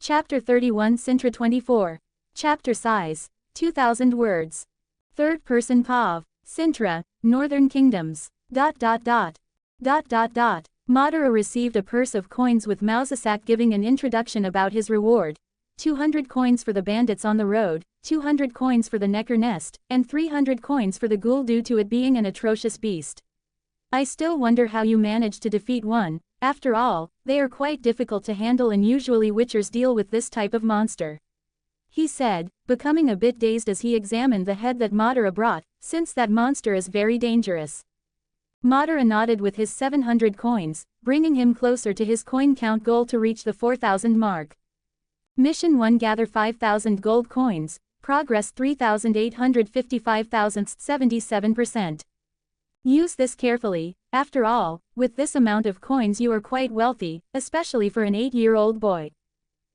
Chapter 31 Cintra 24. Chapter Size, 2000 words. Third person Pav. Cintra, Northern Kingdoms. Madara received a purse of coins with Mausasak giving an introduction about his reward. 200 coins for the bandits on the road, 200 coins for the Necker nest, and 300 coins for the ghoul due to it being an atrocious beast. I still wonder how you managed to defeat one. After all, they are quite difficult to handle and usually witchers deal with this type of monster. He said, becoming a bit dazed as he examined the head that Madara brought, since that monster is very dangerous. Madara nodded with his 700 coins, bringing him closer to his coin count goal to reach the 4,000 mark. Mission 1: gather 5,000 gold coins, progress 3,855,077%. Use this carefully. After all, with this amount of coins you are quite wealthy, especially for an 8-year-old boy.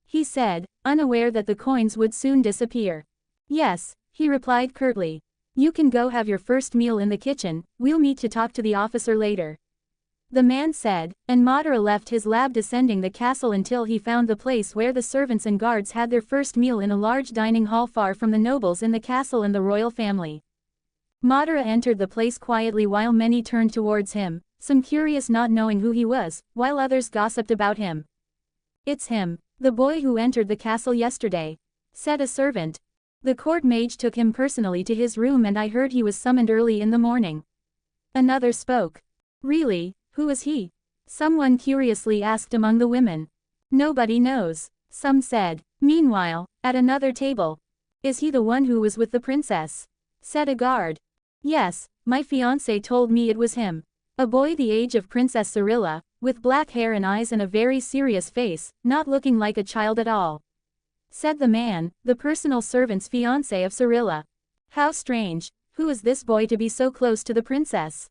He said, unaware that the coins would soon disappear. Yes, he replied curtly. You can go have your first meal in the kitchen, we'll meet to talk to the officer later. The man said, and Madara left his lab descending the castle until he found the place where the servants and guards had their first meal in a large dining hall far from the nobles in the castle and the royal family. Madara entered the place quietly while many turned towards him, some curious not knowing who he was, while others gossiped about him. It's him, the boy who entered the castle yesterday, said a servant. The court mage took him personally to his room and I heard he was summoned early in the morning. Another spoke. Really, who is he? Someone curiously asked among the women. Nobody knows, some said. Meanwhile, at another table. Is he the one who was with the princess? Said a guard. Yes, my fiancé told me it was him. A boy the age of Princess Cirilla, with black hair and eyes and a very serious face, not looking like a child at all. Said the man, the personal servant's fiancé of Cirilla. How strange, who is this boy to be so close to the princess?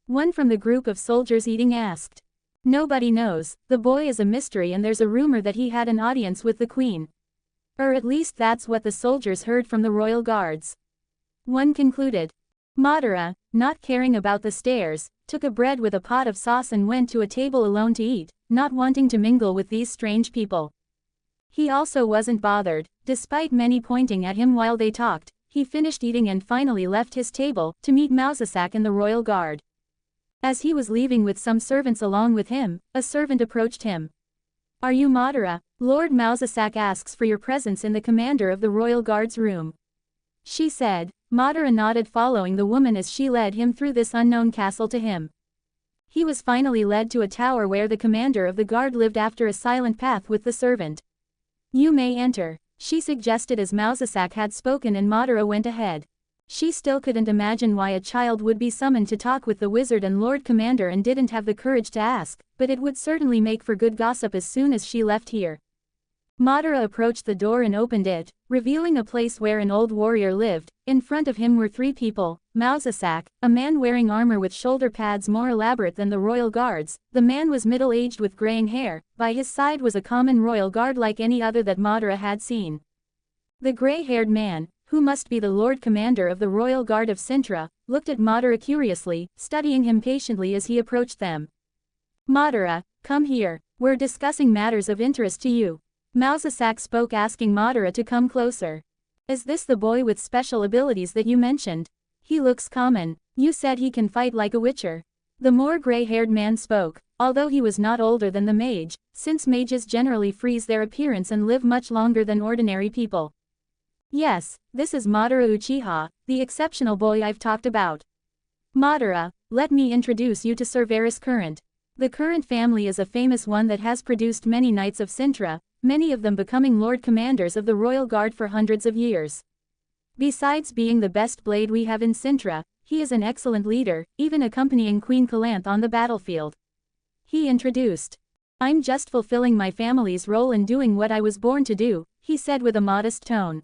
One from the group of soldiers eating asked. Nobody knows, the boy is a mystery and there's a rumor that he had an audience with the queen. Or at least that's what the soldiers heard from the royal guards. One concluded. Madara, not caring about the stares, took a bread with a pot of sauce and went to a table alone to eat, not wanting to mingle with these strange people. He also wasn't bothered, despite many pointing at him while they talked. He finished eating and finally left his table, to meet Mausasak and the royal guard. As he was leaving with some servants along with him, a servant approached him. Are you Madara? Lord Mausasak asks for your presence in the commander of the royal guard's room. She said. Madara nodded following the woman as she led him through this unknown castle to him. He was finally led to a tower where the commander of the guard lived after a silent path with the servant. You may enter, she suggested as Mausasak had spoken and Madara went ahead. She still couldn't imagine why a child would be summoned to talk with the wizard and Lord Commander and didn't have the courage to ask, but it would certainly make for good gossip as soon as she left here. Madara approached the door and opened it, revealing a place where an old warrior lived. In front of him were 3 people, Mausasak, a man wearing armor with shoulder pads more elaborate than the royal guards. The man was middle-aged with graying hair. By his side was a common royal guard like any other that Madara had seen. The gray-haired man, who must be the Lord Commander of the Royal Guard of Cintra, looked at Madara curiously, studying him patiently as he approached them. Madara, come here, we're discussing matters of interest to you. Mausasak spoke asking Madara to come closer. Is this the boy with special abilities that you mentioned? He looks common. You said he can fight like a witcher. The more gray-haired man spoke, although he was not older than the mage, since mages generally freeze their appearance and live much longer than ordinary people. Yes, this is Madara Uchiha, the exceptional boy I've talked about. Madara, let me introduce you to Cerberus Current. The Current family is a famous one that has produced many knights of Cintra, many of them becoming Lord Commanders of the Royal Guard for hundreds of years. Besides being the best blade we have in Cintra, he is an excellent leader, even accompanying Queen Calanth on the battlefield. He introduced. I'm just fulfilling my family's role and doing what I was born to do, he said with a modest tone.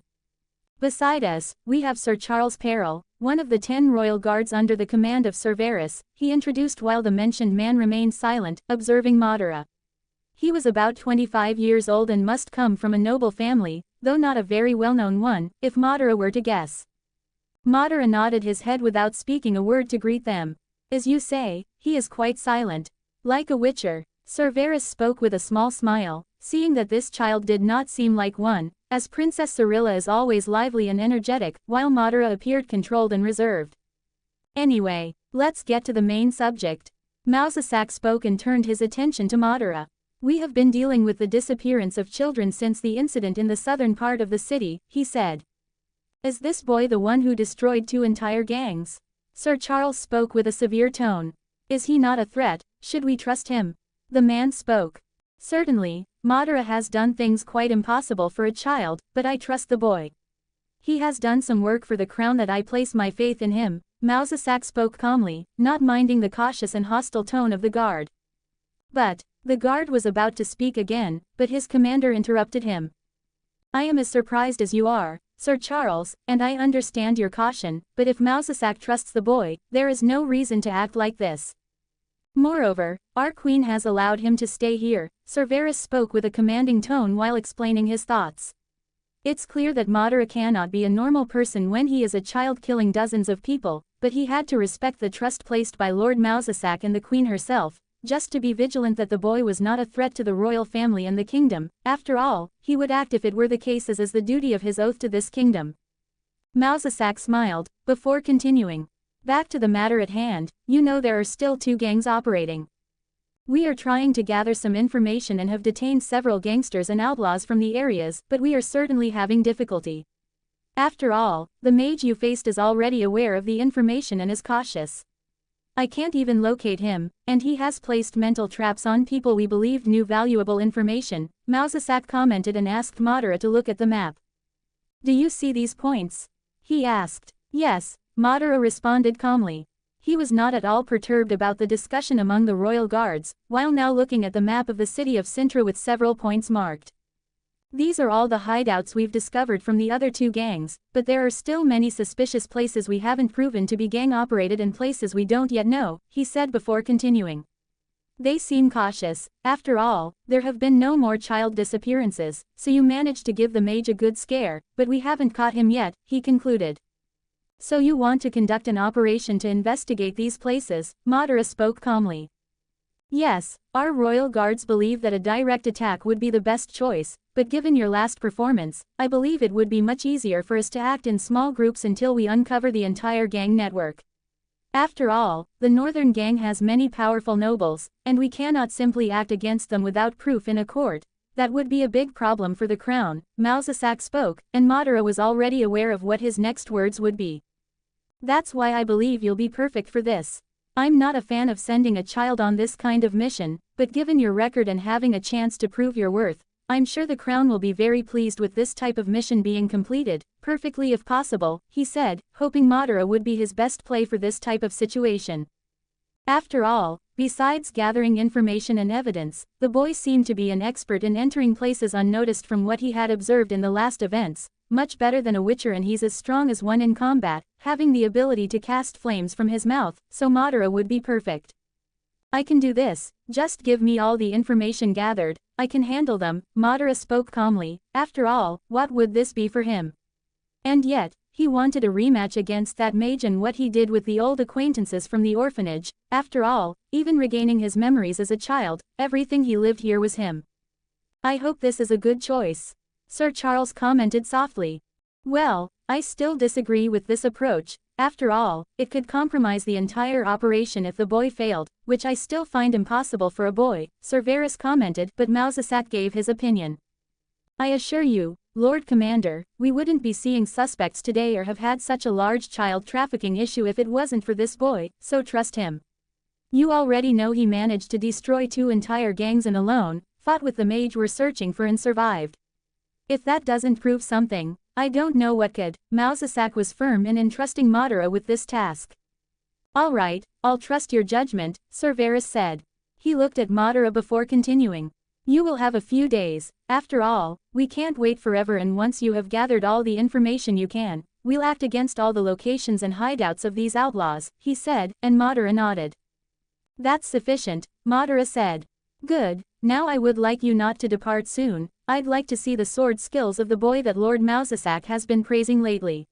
Beside us, we have Sir Charles Peril, one of the 10 royal guards under the command of Cerberus, he introduced while the mentioned man remained silent, observing Madara. He was about 25 years old and must come from a noble family, though not a very well-known one, if Madara were to guess. Madara nodded his head without speaking a word to greet them. As you say, he is quite silent. Like a witcher, Sir Varus spoke with a small smile, seeing that this child did not seem like one, as Princess Cirilla is always lively and energetic, while Madara appeared controlled and reserved. Anyway, let's get to the main subject. Mausasak spoke and turned his attention to Madara. We have been dealing with the disappearance of children since the incident in the southern part of the city, he said. Is this boy the one who destroyed 2 entire gangs? Sir Charles spoke with a severe tone. Is he not a threat? Should we trust him? The man spoke. Certainly, Madara has done things quite impossible for a child, but I trust the boy. He has done some work for the crown that I place my faith in him, Mausasak spoke calmly, not minding the cautious and hostile tone of the guard. But, the guard was about to speak again, but his commander interrupted him. I am as surprised as you are, Sir Charles, and I understand your caution, but if Mausasak trusts the boy, there is no reason to act like this. Moreover, our queen has allowed him to stay here, Sir Varus spoke with a commanding tone while explaining his thoughts. It's clear that Madara cannot be a normal person when he is a child killing dozens of people, but he had to respect the trust placed by Lord Mausasak and the queen herself, just to be vigilant that the boy was not a threat to the royal family and the kingdom. After all, he would act if it were the case as is the duty of his oath to this kingdom. Mausasak smiled, before continuing. Back to the matter at hand, you know there are still 2 gangs operating. We are trying to gather some information and have detained several gangsters and outlaws from the areas, but we are certainly having difficulty. After all, the mage you faced is already aware of the information and is cautious. I can't even locate him, and he has placed mental traps on people we believed knew valuable information, Mausasak commented and asked Madara to look at the map. Do you see these points? He asked. Yes, Madara responded calmly. He was not at all perturbed about the discussion among the royal guards, while now looking at the map of the city of Cintra with several points marked. These are all the hideouts we've discovered from the other 2 gangs, but there are still many suspicious places we haven't proven to be gang-operated and places we don't yet know, he said before continuing. They seem cautious. After all, there have been no more child disappearances, so you managed to give the mage a good scare, but we haven't caught him yet, he concluded. So you want to conduct an operation to investigate these places, Madara spoke calmly. Yes, our royal guards believe that a direct attack would be the best choice, but given your last performance, I believe it would be much easier for us to act in small groups until we uncover the entire gang network. After all, the northern gang has many powerful nobles, and we cannot simply act against them without proof in a court. That would be a big problem for the crown, Mausasak spoke, and Madara was already aware of what his next words would be. That's why I believe you'll be perfect for this. I'm not a fan of sending a child on this kind of mission, but given your record and having a chance to prove your worth, I'm sure the crown will be very pleased with this type of mission being completed, perfectly if possible, he said, hoping Madara would be his best play for this type of situation. After all, besides gathering information and evidence, the boy seemed to be an expert in entering places unnoticed from what he had observed in the last events, much better than a witcher, and he's as strong as one in combat, having the ability to cast flames from his mouth, so Madara would be perfect. I can do this, just give me all the information gathered, I can handle them, Madara spoke calmly. After all, what would this be for him? And yet, he wanted a rematch against that mage, and what he did with the old acquaintances from the orphanage. After all, even regaining his memories as a child, everything he lived here was him. I hope this is a good choice. Sir Charles commented softly. Well, I still disagree with this approach. After all, it could compromise the entire operation if the boy failed, which I still find impossible for a boy, Sir Varus commented, but Mausasak gave his opinion. I assure you, Lord Commander, we wouldn't be seeing suspects today or have had such a large child trafficking issue if it wasn't for this boy, so trust him. You already know he managed to destroy 2 entire gangs and alone, fought with the mage we're searching for and survived. If that doesn't prove something, I don't know what could. Mausasak was firm in entrusting Madara with this task. All right, I'll trust your judgment, Sir Varus said. He looked at Madara before continuing. You will have a few days. After all, we can't wait forever, and once you have gathered all the information you can, we'll act against all the locations and hideouts of these outlaws, he said, and Madara nodded. That's sufficient, Madara said. Good, now I would like you not to depart soon. I'd like to see the sword skills of the boy that Lord Mausasak has been praising lately.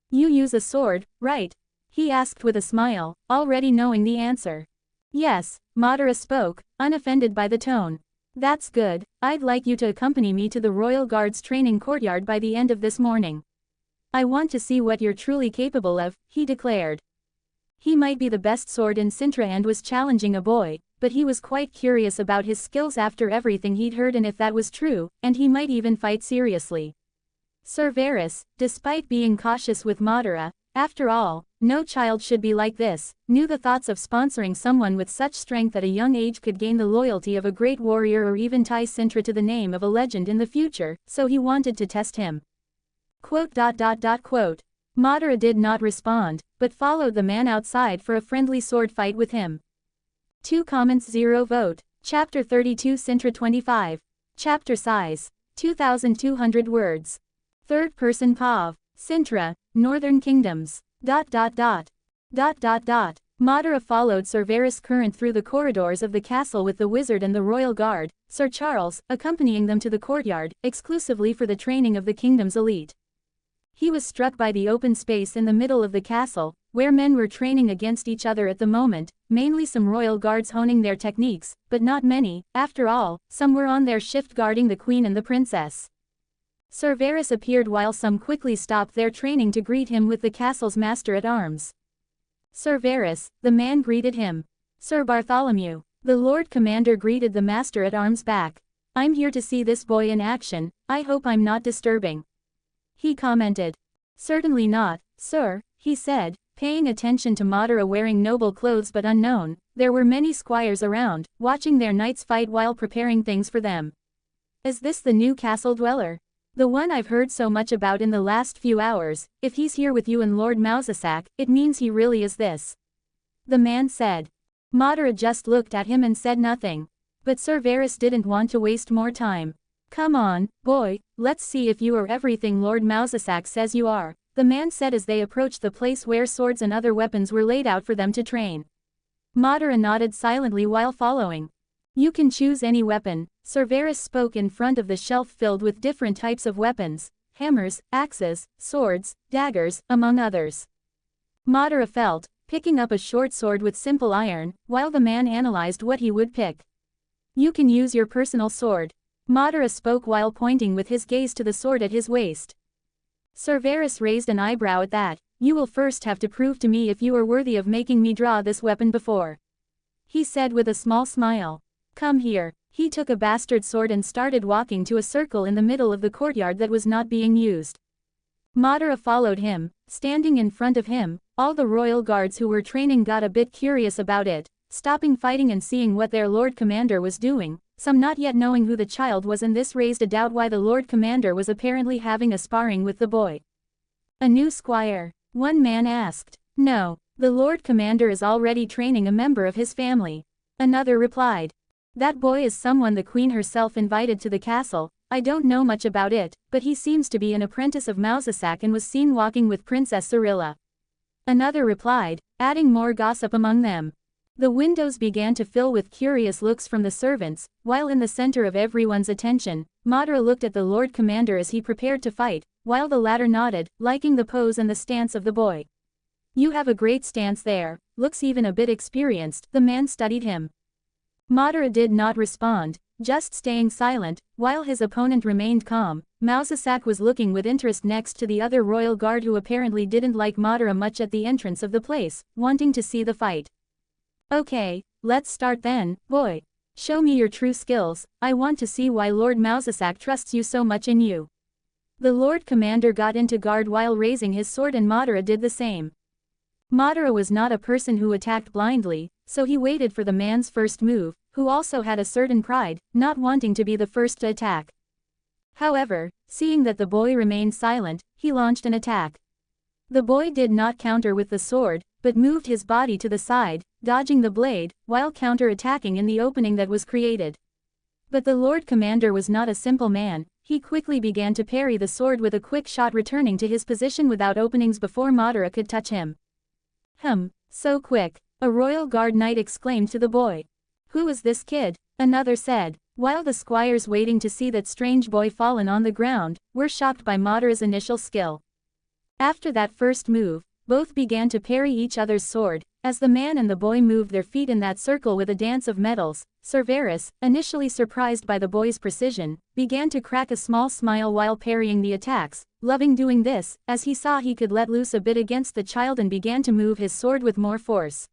You use a sword, right? He asked with a smile, already knowing the answer. Yes, Madara spoke, unoffended by the tone. That's good, I'd like you to accompany me to the Royal Guard's training courtyard by the end of this morning. I want to see what you're truly capable of, he declared. He might be the best sword in Cintra and was challenging a boy, but he was quite curious about his skills after everything he'd heard, and if that was true, and he might even fight seriously. Sir Varus, despite being cautious with Madara, after all, no child should be like this, knew the thoughts of sponsoring someone with such strength at a young age could gain the loyalty of a great warrior or even tie Cintra to the name of a legend in the future, so he wanted to test him. Madara did not respond, but followed the man outside for a friendly sword fight with him. 2 comments 0 vote. Chapter 32 Cintra 25. Chapter size. 2,200 words. Third person POV. Cintra, Northern Kingdoms. Madara followed Sir Varus Current through the corridors of the castle with the wizard and the royal guard, Sir Charles, accompanying them to the courtyard, exclusively for the training of the kingdom's elite. He was struck by the open space in the middle of the castle, where men were training against each other at the moment, mainly some royal guards honing their techniques, but not many, after all, some were on their shift guarding the queen and the princess. Sir Varus appeared while some quickly stopped their training to greet him with the castle's master-at-arms. Sir Varus, the man greeted him. Sir Bartholomew, the Lord Commander greeted the master-at-arms back. I'm here to see this boy in action, I hope I'm not disturbing. He commented. Certainly not, sir, he said, paying attention to Madara wearing noble clothes but unknown. There were many squires around, watching their knights fight while preparing things for them. Is this the new castle dweller? The one I've heard so much about in the last few hours? If he's here with you and Lord Mausasak, it means he really is this. The man said. Madara just looked at him and said nothing. But Sir Varus didn't want to waste more time. Come on, boy, let's see if you are everything Lord Mausasak says you are, the man said as they approached the place where swords and other weapons were laid out for them to train. Madara nodded silently while following. You can choose any weapon, Sir Varus spoke in front of the shelf filled with different types of weapons, hammers, axes, swords, daggers, among others. Madara felt, picking up a short sword with simple iron, while the man analyzed what he would pick. You can use your personal sword. Madara spoke while pointing with his gaze to the sword at his waist. Sir Varus raised an eyebrow at that. You will first have to prove to me if you are worthy of making me draw this weapon before. He said with a small smile. Come here. He took a bastard sword and started walking to a circle in the middle of the courtyard that was not being used. Madara followed him, standing in front of him. All the royal guards who were training got a bit curious about it, stopping fighting and seeing what their Lord Commander was doing. Some not yet knowing who the child was, and this raised a doubt why the Lord Commander was apparently having a sparring with the boy. A new squire? One man asked. No, the Lord Commander is already training a member of his family. Another replied. That boy is someone the queen herself invited to the castle. I don't know much about it, but he seems to be an apprentice of Mausasak and was seen walking with Princess Cirilla. Another replied, adding more gossip among them. The windows began to fill with curious looks from the servants, while in the center of everyone's attention, Madara looked at the Lord Commander as he prepared to fight, while the latter nodded, liking the pose and the stance of the boy. You have a great stance there, looks even a bit experienced, the man studied him. Madara did not respond, just staying silent, while his opponent remained calm. Mausasak was looking with interest next to the other royal guard who apparently didn't like Madara much at the entrance of the place, wanting to see the fight. Okay, let's start then, boy. Show me your true skills, I want to see why Lord Mausasak trusts you so much in you. The Lord Commander got into guard while raising his sword and Madara did the same. Madara was not a person who attacked blindly, so he waited for the man's first move, who also had a certain pride, not wanting to be the first to attack. However, seeing that the boy remained silent, he launched an attack. The boy did not counter with the sword, but moved his body to the side, dodging the blade, while counter-attacking in the opening that was created. But the Lord Commander was not a simple man, he quickly began to parry the sword with a quick shot, returning to his position without openings before Madara could touch him. So quick, a royal guard knight exclaimed to the boy. Who is this kid? Another said, while the squires waiting to see that strange boy fallen on the ground, were shocked by Madara's initial skill. After that first move, both began to parry each other's sword. As the man and the boy moved their feet in that circle with a dance of metals, Cerberus, initially surprised by the boy's precision, began to crack a small smile while parrying the attacks, loving doing this, as he saw he could let loose a bit against the child and began to move his sword with more force.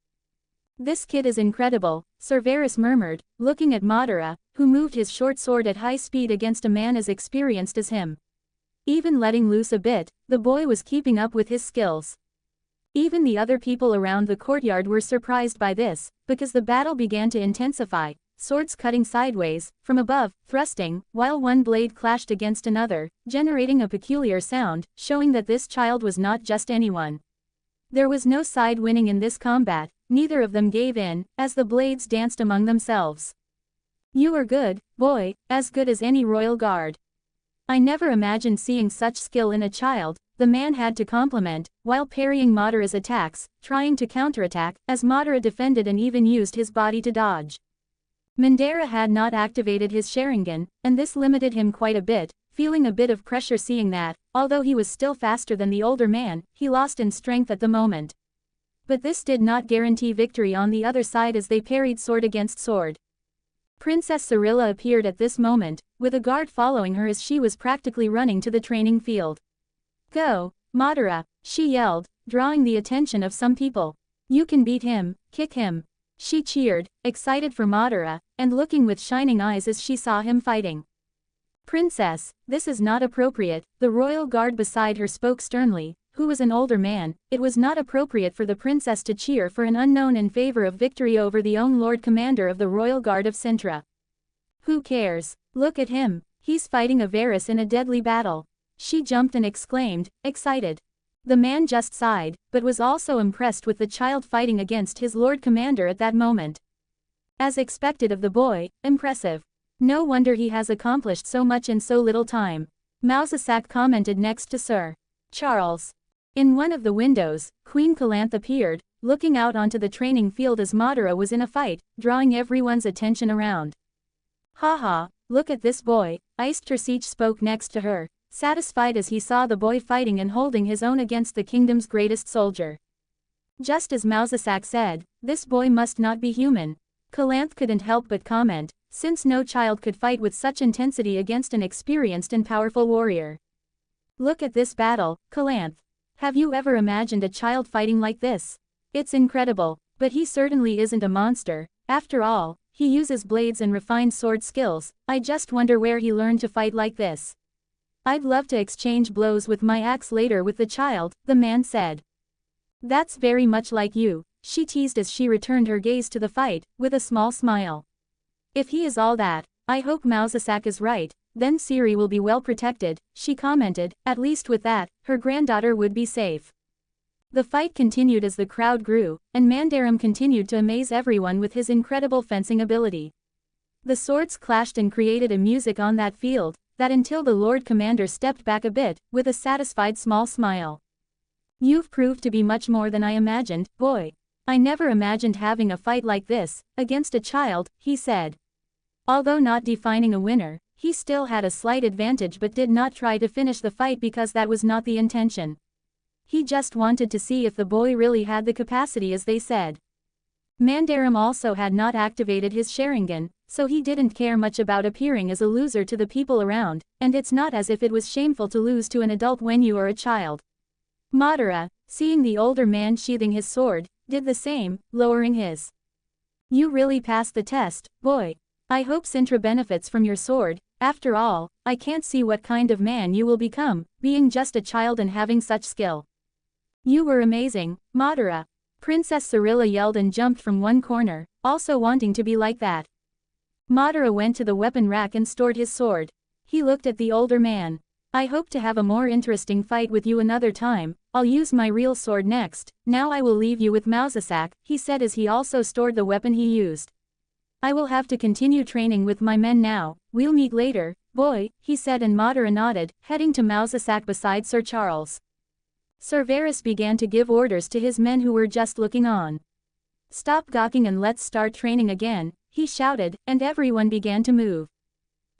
"This kid is incredible," Cerberus murmured, looking at Madara, who moved his short sword at high speed against a man as experienced as him. Even letting loose a bit, the boy was keeping up with his skills. Even the other people around the courtyard were surprised by this, because the battle began to intensify, swords cutting sideways, from above, thrusting, while one blade clashed against another, generating a peculiar sound, showing that this child was not just anyone. There was no side winning in this combat, neither of them gave in, as the blades danced among themselves. "You are good, boy, as good as any royal guard. I never imagined seeing such skill in a child," the man had to compliment, while parrying Madara's attacks, trying to counterattack, as Madara defended and even used his body to dodge. Madara had not activated his Sharingan, and this limited him quite a bit, feeling a bit of pressure seeing that, although he was still faster than the older man, he lost in strength at the moment. But this did not guarantee victory on the other side as they parried sword against sword. Princess Cirilla appeared at this moment, with a guard following her as she was practically running to the training field. "Go, Madara," she yelled, drawing the attention of some people. "You can beat him, kick him." She cheered, excited for Madara, and looking with shining eyes as she saw him fighting. "Princess, this is not appropriate," the royal guard beside her spoke sternly, who was an older man. It was not appropriate for the princess to cheer for an unknown in favor of victory over the own Lord Commander of the Royal Guard of Cintra. "Who cares? Look at him, he's fighting a Varus in a deadly battle." She jumped and exclaimed, excited. The man just sighed, but was also impressed with the child fighting against his Lord Commander at that moment. As expected of the boy, impressive. No wonder he has accomplished so much in so little time. Mousesack commented next to Sir Charles. In one of the windows, Queen Calanth appeared, looking out onto the training field as Madara was in a fight, drawing everyone's attention around. "Haha, look at this boy," Iced Tersiche spoke next to her, satisfied as he saw the boy fighting and holding his own against the kingdom's greatest soldier. Just as Mousesack said, "This boy must not be human." Calanth couldn't help but comment, since no child could fight with such intensity against an experienced and powerful warrior. "Look at this battle, Calanth. Have you ever imagined a child fighting like this? It's incredible, but he certainly isn't a monster. After all, he uses blades and refined sword skills. I just wonder where he learned to fight like this. I'd love to exchange blows with my axe later with the child," the man said. "That's very much like you," she teased as she returned her gaze to the fight, with a small smile. "If he is all that, I hope Mousesack is right, then Siri will be well protected," she commented. At least with that, her granddaughter would be safe. The fight continued as the crowd grew, and Mandarum continued to amaze everyone with his incredible fencing ability. The swords clashed and created a music on that field, that until the Lord Commander stepped back a bit, with a satisfied small smile. "You've proved to be much more than I imagined, boy. I never imagined having a fight like this, against a child," he said. Although not defining a winner, he still had a slight advantage but did not try to finish the fight because that was not the intention. He just wanted to see if the boy really had the capacity as they said. Mandarum also had not activated his Sharingan, so he didn't care much about appearing as a loser to the people around, and it's not as if it was shameful to lose to an adult when you are a child. Madara, seeing the older man sheathing his sword, did the same, lowering his. "You really passed the test, boy. I hope Cintra benefits from your sword. After all, I can't see what kind of man you will become, being just a child and having such skill." "You were amazing, Madara." Princess Cirilla yelled and jumped from one corner, also wanting to be like that. Madara went to the weapon rack and stored his sword. He looked at the older man. "I hope to have a more interesting fight with you another time. I'll use my real sword next. Now I will leave you with Mousesack," he said as he also stored the weapon he used. "I will have to continue training with my men now. We'll meet later, boy," he said, and Madara nodded, heading to Mousesack beside Sir Charles. Cerberus began to give orders to his men who were just looking on. "Stop gawking and let's start training again," he shouted, and everyone began to move.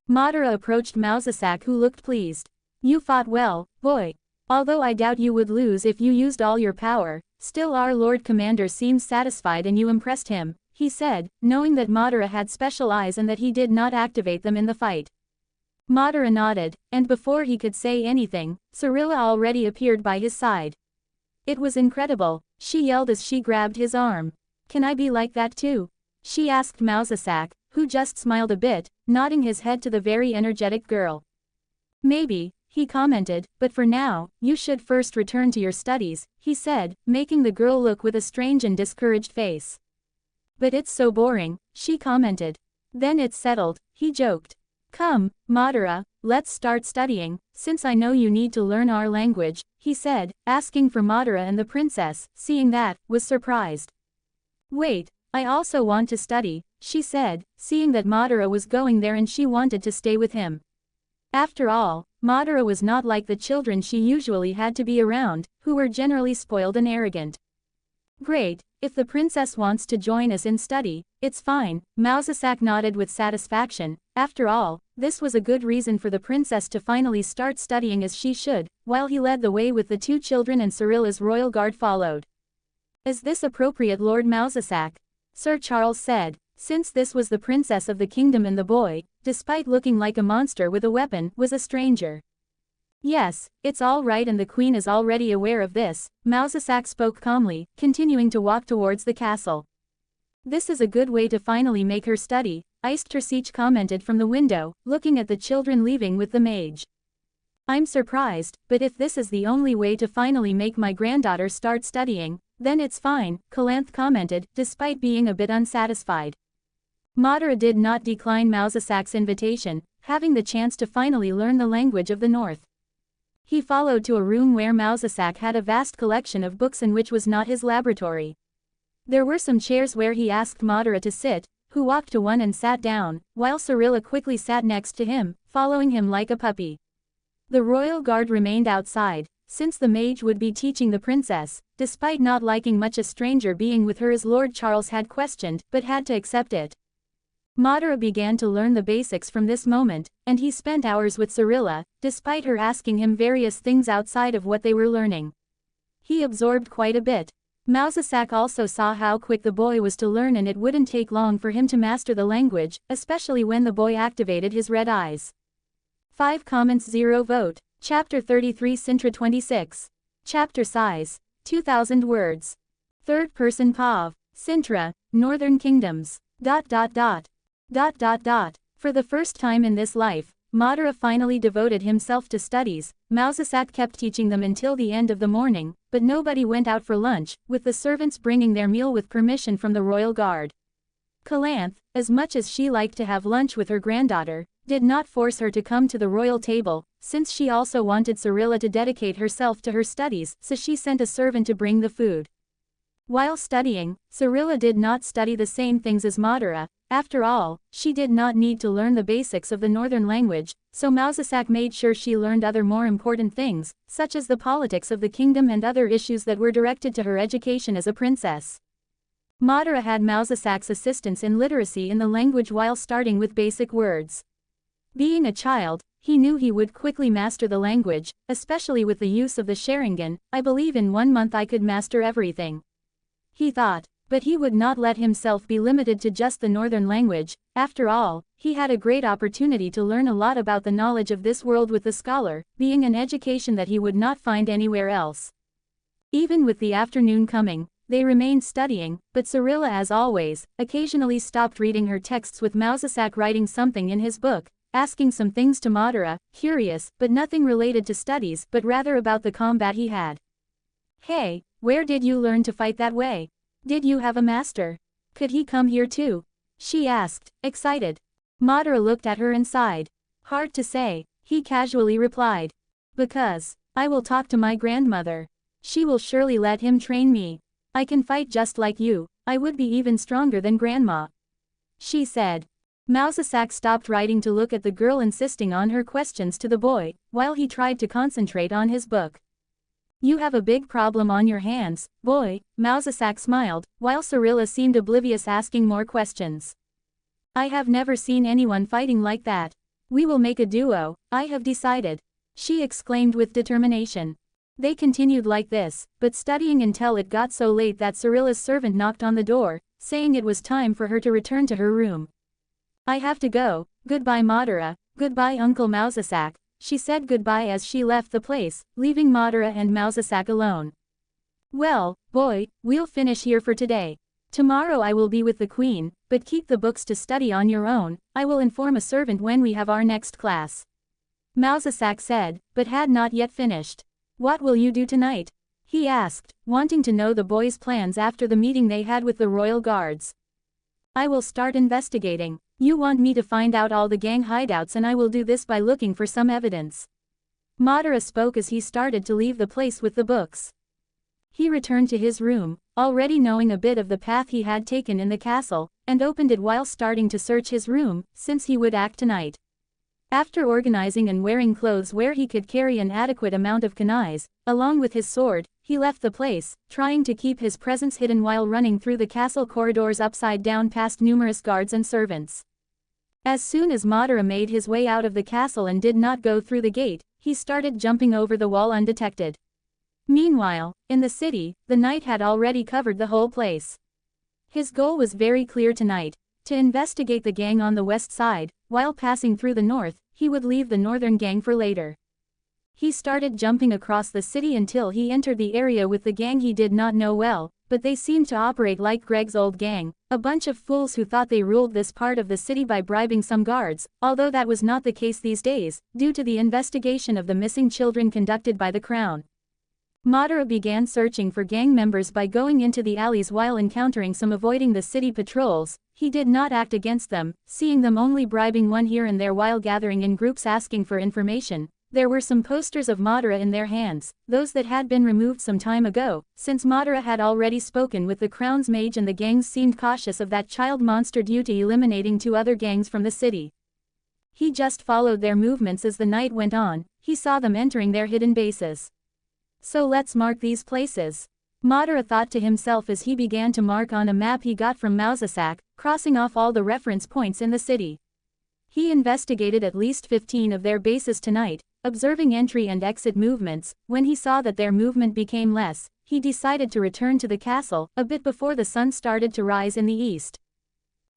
Madara approached Mousesack, who looked pleased. "You fought well, boy. Although I doubt you would lose if you used all your power, still our Lord Commander seems satisfied and you impressed him, he said, knowing that Madara had special eyes and that he did not activate them in the fight. Madara nodded, and before he could say anything, Cirilla already appeared by his side. It was incredible, she yelled as she grabbed his arm. Can I be like that too? She asked Mausasak, who just smiled a bit, nodding his head to the very energetic girl. Maybe, he commented, but for now, you should first return to your studies, he said, making the girl look with a strange and discouraged face. But it's so boring, she commented. Then it's settled, he joked. Come, Madara, let's start studying, since I know you need to learn our language, he said, asking for Madara, and the princess, seeing that, was surprised. Wait, I also want to study, she said, seeing that Madara was going there and she wanted to stay with him. After all, Madara was not like the children she usually had to be around, who were generally spoiled and arrogant. Great, if the princess wants to join us in study, it's fine, Mausasak nodded with satisfaction. After all, this was a good reason for the princess to finally start studying as she should, while he led the way with the two children and Cirilla's royal guard followed. Is this appropriate, Lord Mausasak? Sir Charles said, since this was the princess of the kingdom and the boy, despite looking like a monster with a weapon, was a stranger. Yes, it's all right and the queen is already aware of this, Mausasak spoke calmly, continuing to walk towards the castle. This is a good way to finally make her study, Eisttersich commented from the window, looking at the children leaving with the mage. I'm surprised, but if this is the only way to finally make my granddaughter start studying, then it's fine, Calanth commented, despite being a bit unsatisfied. Madara did not decline Mausasak's invitation, having the chance to finally learn the language of the north. He followed to a room where Mausasak had a vast collection of books and which was not his laboratory. There were some chairs where he asked Madara to sit, who walked to one and sat down, while Cirilla quickly sat next to him, following him like a puppy. The royal guard remained outside, since the mage would be teaching the princess, despite not liking much a stranger being with her as Lord Charles had questioned, but had to accept it. Madara began to learn the basics from this moment, and he spent hours with Cirilla, despite her asking him various things outside of what they were learning. He absorbed quite a bit. Mausasak also saw how quick the boy was to learn and it wouldn't take long for him to master the language, especially when the boy activated his red eyes. 5 comments 0 vote. Chapter 33 Cintra 26. Chapter size, 2,000 words. Third person POV. Cintra, Northern Kingdoms. ... For the first time in this life, Madara finally devoted himself to studies. Mausasak kept teaching them until the end of the morning, but nobody went out for lunch, with the servants bringing their meal with permission from the royal guard. Calanth, as much as she liked to have lunch with her granddaughter, did not force her to come to the royal table, since she also wanted Cirilla to dedicate herself to her studies, so she sent a servant to bring the food. While studying, Cirilla did not study the same things as Madara. After all, she did not need to learn the basics of the northern language, so Mausasak made sure she learned other more important things, such as the politics of the kingdom and other issues that were directed to her education as a princess. Madara had Mausasak's assistance in literacy in the language while starting with basic words. Being a child, he knew he would quickly master the language, especially with the use of the Sharingan. I believe in 1 month I could master everything, he thought. But he would not let himself be limited to just the northern language. After all, he had a great opportunity to learn a lot about the knowledge of this world with the scholar, being an education that he would not find anywhere else. Even with the afternoon coming, they remained studying, but Cirilla, as always, occasionally stopped reading her texts with Mausasak writing something in his book, asking some things to Madara, curious, but nothing related to studies, but rather about the combat he had. Hey, where did you learn to fight that way? Did you have a master? Could he come here too? She asked, excited. Madara looked at her and sighed. Hard to say, he casually replied. Because, I will talk to my grandmother. She will surely let him train me. I can fight just like you, I would be even stronger than grandma, she said. Mausasak stopped writing to look at the girl, insisting on her questions to the boy, while he tried to concentrate on his book. You have a big problem on your hands, boy, Mausasak smiled, while Cirilla seemed oblivious, asking more questions. I have never seen anyone fighting like that. We will make a duo, I have decided, she exclaimed with determination. They continued like this, but studying until it got so late that Cyrilla's servant knocked on the door, saying it was time for her to return to her room. I have to go, goodbye Madara, goodbye Uncle Mausasak, she said goodbye as she left the place, leaving Madara and Mausasak alone. Well, boy, we'll finish here for today. Tomorrow I will be with the queen, but keep the books to study on your own, I will inform a servant when we have our next class. Mausasak said, but had not yet finished. What will you do tonight? He asked, wanting to know the boys' plans after the meeting they had with the royal guards. I will start investigating. You want me to find out all the gang hideouts and I will do this by looking for some evidence. Madara spoke as he started to leave the place with the books. He returned to his room, already knowing a bit of the path he had taken in the castle, and opened it while starting to search his room, since he would act tonight. After organizing and wearing clothes where he could carry an adequate amount of kunais, along with his sword, he left the place, trying to keep his presence hidden while running through the castle corridors upside down past numerous guards and servants. As soon as Madara made his way out of the castle and did not go through the gate, he started jumping over the wall undetected. Meanwhile, in the city, the night had already covered the whole place. His goal was very clear tonight: to investigate the gang on the west side. While passing through the north, he would leave the northern gang for later. He started jumping across the city until he entered the area with the gang he did not know well, but they seemed to operate like Greg's old gang, a bunch of fools who thought they ruled this part of the city by bribing some guards, although that was not the case these days, due to the investigation of the missing children conducted by the Crown. Madara began searching for gang members by going into the alleys while encountering some avoiding the city patrols. He did not act against them, seeing them only bribing one here and there while gathering in groups asking for information. There were some posters of Madara in their hands, those that had been removed some time ago, since Madara had already spoken with the Crown's mage and the gangs seemed cautious of that child monster due to eliminating 2 other gangs from the city. He just followed their movements as the night went on. He saw them entering their hidden bases. So let's mark these places. Madara thought to himself as he began to mark on a map he got from Mausasak, crossing off all the reference points in the city. He investigated at least 15 of their bases tonight, observing entry and exit movements. When he saw that their movement became less, he decided to return to the castle, a bit before the sun started to rise in the east.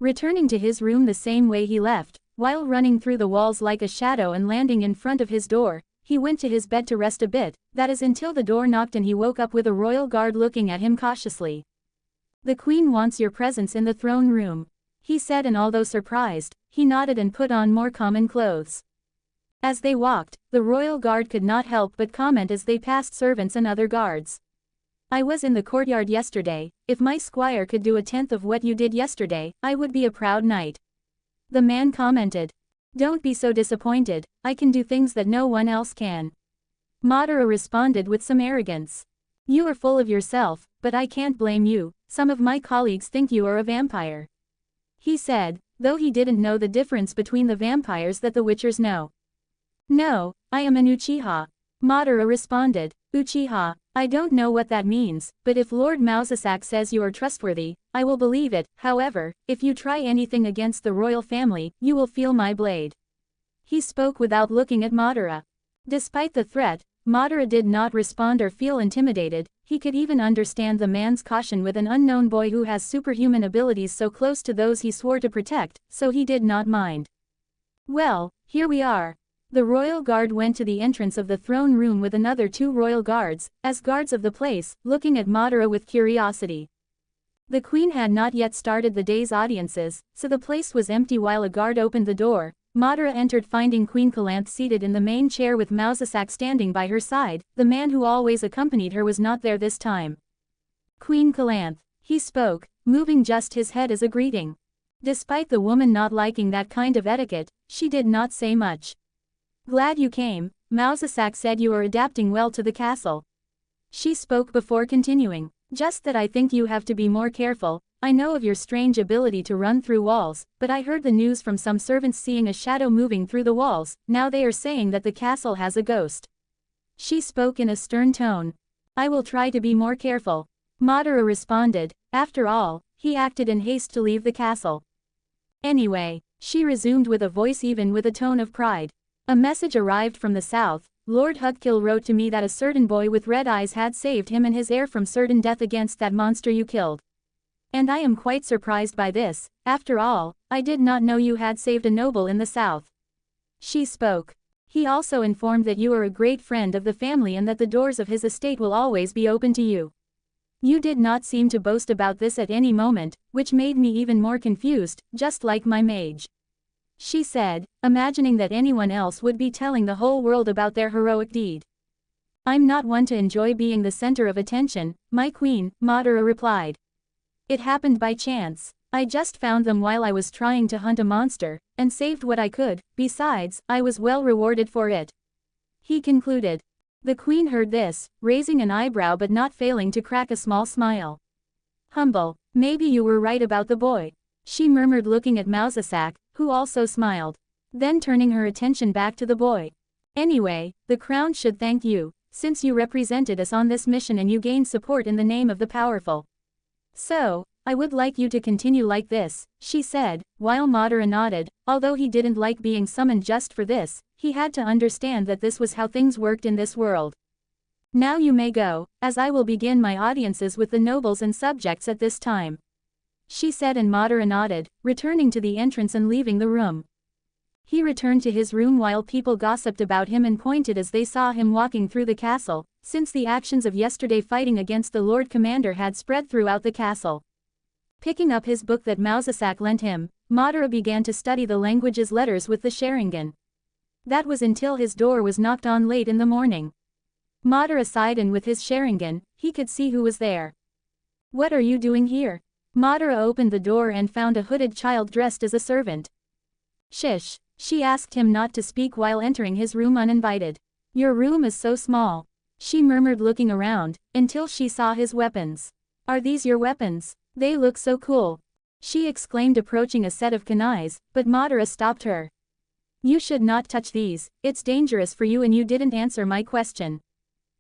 Returning to his room the same way he left, while running through the walls like a shadow and landing in front of his door, he went to his bed to rest a bit, that is until the door knocked and he woke up with a royal guard looking at him cautiously. The queen wants your presence in the throne room, he said, and although surprised, he nodded and put on more common clothes. As they walked, the royal guard could not help but comment as they passed servants and other guards. I was in the courtyard yesterday. If my squire could do 1/10 of what you did yesterday, I would be a proud knight. The man commented. Don't be so disappointed, I can do things that no one else can. Madara responded with some arrogance. You are full of yourself, but I can't blame you, some of my colleagues think you are a vampire. He said, though he didn't know the difference between the vampires that the Witchers know. No, I am an Uchiha. Madara responded. Uchiha, I don't know what that means, but if Lord Mausasak says you are trustworthy, I will believe it. However, if you try anything against the royal family, you will feel my blade. He spoke without looking at Madara. Despite the threat, Madara did not respond or feel intimidated. He could even understand the man's caution with an unknown boy who has superhuman abilities so close to those he swore to protect, so he did not mind. Well, here we are. The royal guard went to the entrance of the throne room with another 2 royal guards, as guards of the place, looking at Madara with curiosity. The queen had not yet started the day's audiences, so the place was empty while a guard opened the door. Madara entered finding Queen Calanth seated in the main chair with Mausasak standing by her side. The man who always accompanied her was not there this time. Queen Calanth, he spoke, moving just his head as a greeting. Despite the woman not liking that kind of etiquette, she did not say much. Glad you came, Mausasak said. You are adapting well to the castle. She spoke before continuing. Just that I think you have to be more careful. I know of your strange ability to run through walls, but I heard the news from some servants seeing a shadow moving through the walls. Now they are saying that the castle has a ghost. She spoke in a stern tone. I will try to be more careful. Madara responded. After all, he acted in haste to leave the castle. Anyway, she resumed with a voice even with a tone of pride. A message arrived from the south. Lord Hugkill wrote to me that a certain boy with red eyes had saved him and his heir from certain death against that monster you killed. And I am quite surprised by this. After all, I did not know you had saved a noble in the south. She spoke. He also informed that you are a great friend of the family and that the doors of his estate will always be open to you. You did not seem to boast about this at any moment, which made me even more confused, just like my mage. She said, imagining that anyone else would be telling the whole world about their heroic deed. I'm not one to enjoy being the center of attention, my queen, Madara replied. It happened by chance. I just found them while I was trying to hunt a monster, and saved what I could. Besides, I was well rewarded for it. He concluded. The queen heard this, raising an eyebrow but not failing to crack a small smile. Humble, maybe you were right about the boy, she murmured looking at Mausasak, who also smiled. Then turning her attention back to the boy. Anyway, the crown should thank you, since you represented us on this mission and you gained support in the name of the powerful. So, I would like you to continue like this, she said, while Madara nodded. Although he didn't like being summoned just for this, he had to understand that this was how things worked in this world. Now you may go, as I will begin my audiences with the nobles and subjects at this time, she said, and Madara nodded, returning to the entrance and leaving the room. He returned to his room while people gossiped about him and pointed as they saw him walking through the castle, since the actions of yesterday fighting against the Lord Commander had spread throughout the castle. Picking up his book that Mausasak lent him, Madara began to study the language's letters with the Sharingan. That was until his door was knocked on late in the morning. Madara sighed, and with his Sharingan, he could see who was there. What are you doing here? Madara opened the door and found a hooded child dressed as a servant. Shish, she asked him not to speak while entering his room uninvited. Your room is so small, she murmured looking around, until she saw his weapons. Are these your weapons? They look so cool, she exclaimed, approaching a set of kunais, but Madara stopped her. You should not touch these, it's dangerous for you and you didn't answer my question,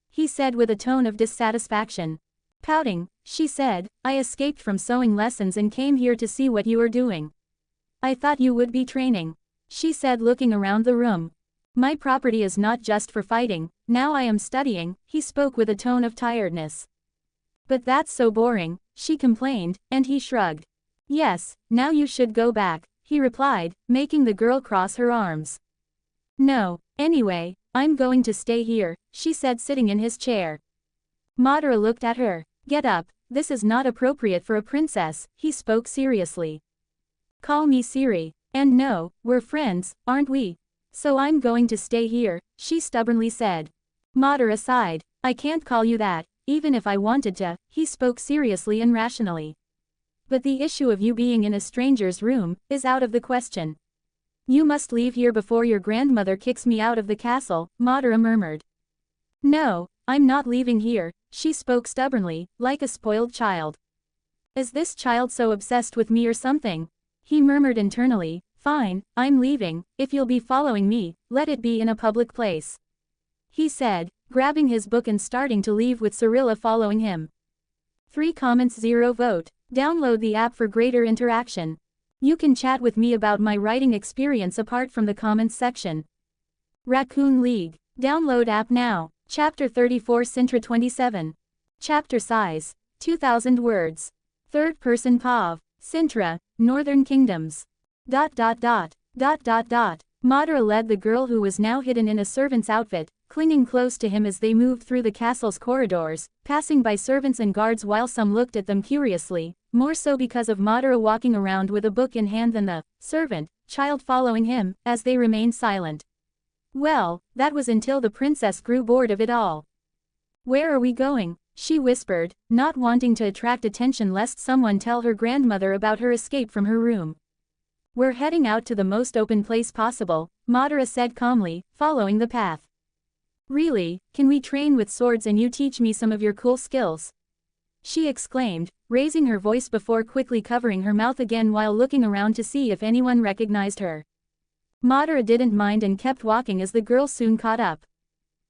he said with a tone of dissatisfaction. Pouting, she said, I escaped from sewing lessons and came here to see what you are doing. I thought you would be training, she said looking around the room. My property is not just for fighting, now I am studying, he spoke with a tone of tiredness. But that's so boring, she complained, and he shrugged. Yes, now you should go back, he replied, making the girl cross her arms. No, anyway, I'm going to stay here, she said, sitting in his chair. Madara looked at her. Get up, this is not appropriate for a princess, he spoke seriously. Call me Siri, and no, we're friends, aren't we? So I'm going to stay here, she stubbornly said. Madara sighed. I can't call you that, even if I wanted to, he spoke seriously and rationally. But the issue of you being in a stranger's room is out of the question. You must leave here before your grandmother kicks me out of the castle, Madara murmured. No, I'm not leaving here, she spoke stubbornly, like a spoiled child. Is this child so obsessed with me or something? He murmured internally. Fine, I'm leaving, if you'll be following me, let it be in a public place, he said, grabbing his book and starting to leave with Cirilla following him. 3 comments 0 vote. Download the app for greater interaction. You can chat with me about my writing experience apart from the comments section. Raccoon League. Download app now. Chapter 34 Cintra 27. Chapter size, 2000 words. Third person POV. Cintra, Northern Kingdoms. ... Madara led the girl, who was now hidden in a servant's outfit, clinging close to him as they moved through the castle's corridors, passing by servants and guards while some looked at them curiously, more so because of Madara walking around with a book in hand than the servant child following him, as they remained silent. Well, that was until the princess grew bored of it all. Where are we going? She whispered, not wanting to attract attention lest someone tell her grandmother about her escape from her room. We're heading out to the most open place possible, Madara said calmly, following the path. Really, can we train with swords and you teach me some of your cool skills? She exclaimed, raising her voice before quickly covering her mouth again while looking around to see if anyone recognized her. Madara didn't mind and kept walking as the girl soon caught up.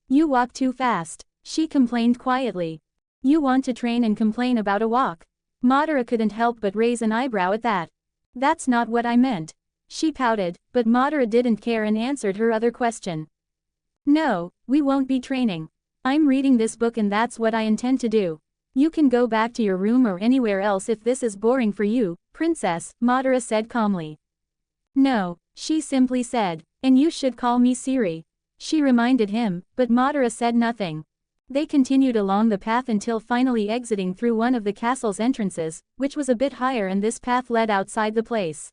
You walk too fast, she complained quietly. You want to train and complain about a walk? Madara couldn't help but raise an eyebrow at that. That's not what I meant. She pouted, but Madara didn't care and answered her other question. No, we won't be training. I'm reading this book and that's what I intend to do. You can go back to your room or anywhere else if this is boring for you, Princess, Madara said calmly. No, she simply said, and you should call me Siri. She reminded him, but Madara said nothing. They continued along the path until finally exiting through one of the castle's entrances, which was a bit higher, and this path led outside the place.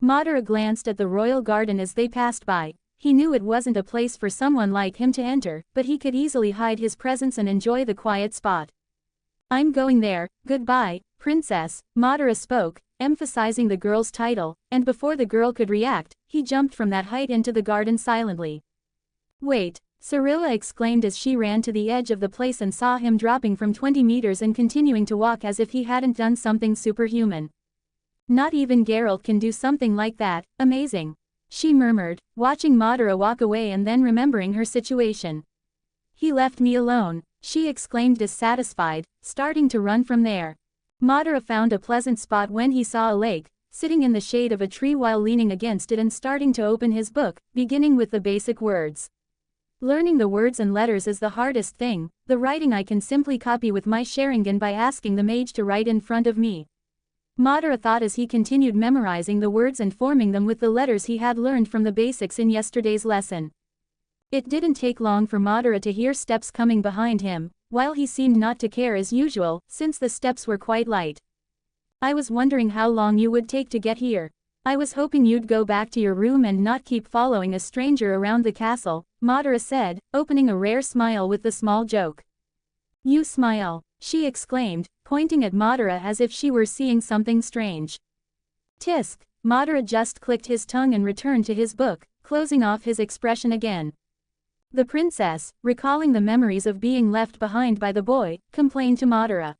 Madara glanced at the royal garden as they passed by. He knew it wasn't a place for someone like him to enter, but he could easily hide his presence and enjoy the quiet spot. I'm going there, goodbye, Princess, Madara spoke, emphasizing the girl's title, and before the girl could react, he jumped from that height into the garden silently. Wait, Cirilla exclaimed as she ran to the edge of the place and saw him dropping from 20 meters and continuing to walk as if he hadn't done something superhuman. Not even Geralt can do something like that, amazing. She murmured, watching Madara walk away and then remembering her situation. He left me alone, she exclaimed dissatisfied, starting to run from there. Madara found a pleasant spot when he saw a lake, sitting in the shade of a tree while leaning against it and starting to open his book, beginning with the basic words. Learning the words and letters is the hardest thing, the writing I can simply copy with my Sharingan by asking the mage to write in front of me. Madara thought as he continued memorizing the words and forming them with the letters he had learned from the basics in yesterday's lesson. It didn't take long for Madara to hear steps coming behind him, while he seemed not to care as usual, since the steps were quite light. I was wondering how long you would take to get here. I was hoping you'd go back to your room and not keep following a stranger around the castle, Madara said, opening a rare smile with the small joke. You smile, she exclaimed, pointing at Madara as if she were seeing something strange. Tisk, Madara just clicked his tongue and returned to his book, closing off his expression again. The princess, recalling the memories of being left behind by the boy, complained to Madara.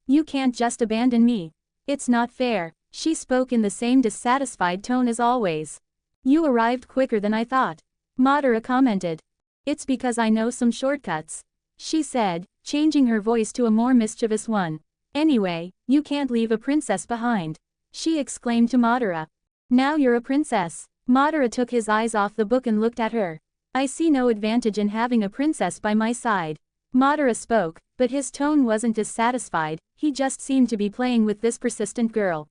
You can't just abandon me. It's not fair, she spoke in the same dissatisfied tone as always. You arrived quicker than I thought, Madara commented. It's because I know some shortcuts, she said, changing her voice to a more mischievous one. Anyway, you can't leave a princess behind, she exclaimed to Madara. Now you're a princess. Madara took his eyes off the book and looked at her. I see no advantage in having a princess by my side. Madara spoke, but his tone wasn't dissatisfied, he just seemed to be playing with this persistent girl.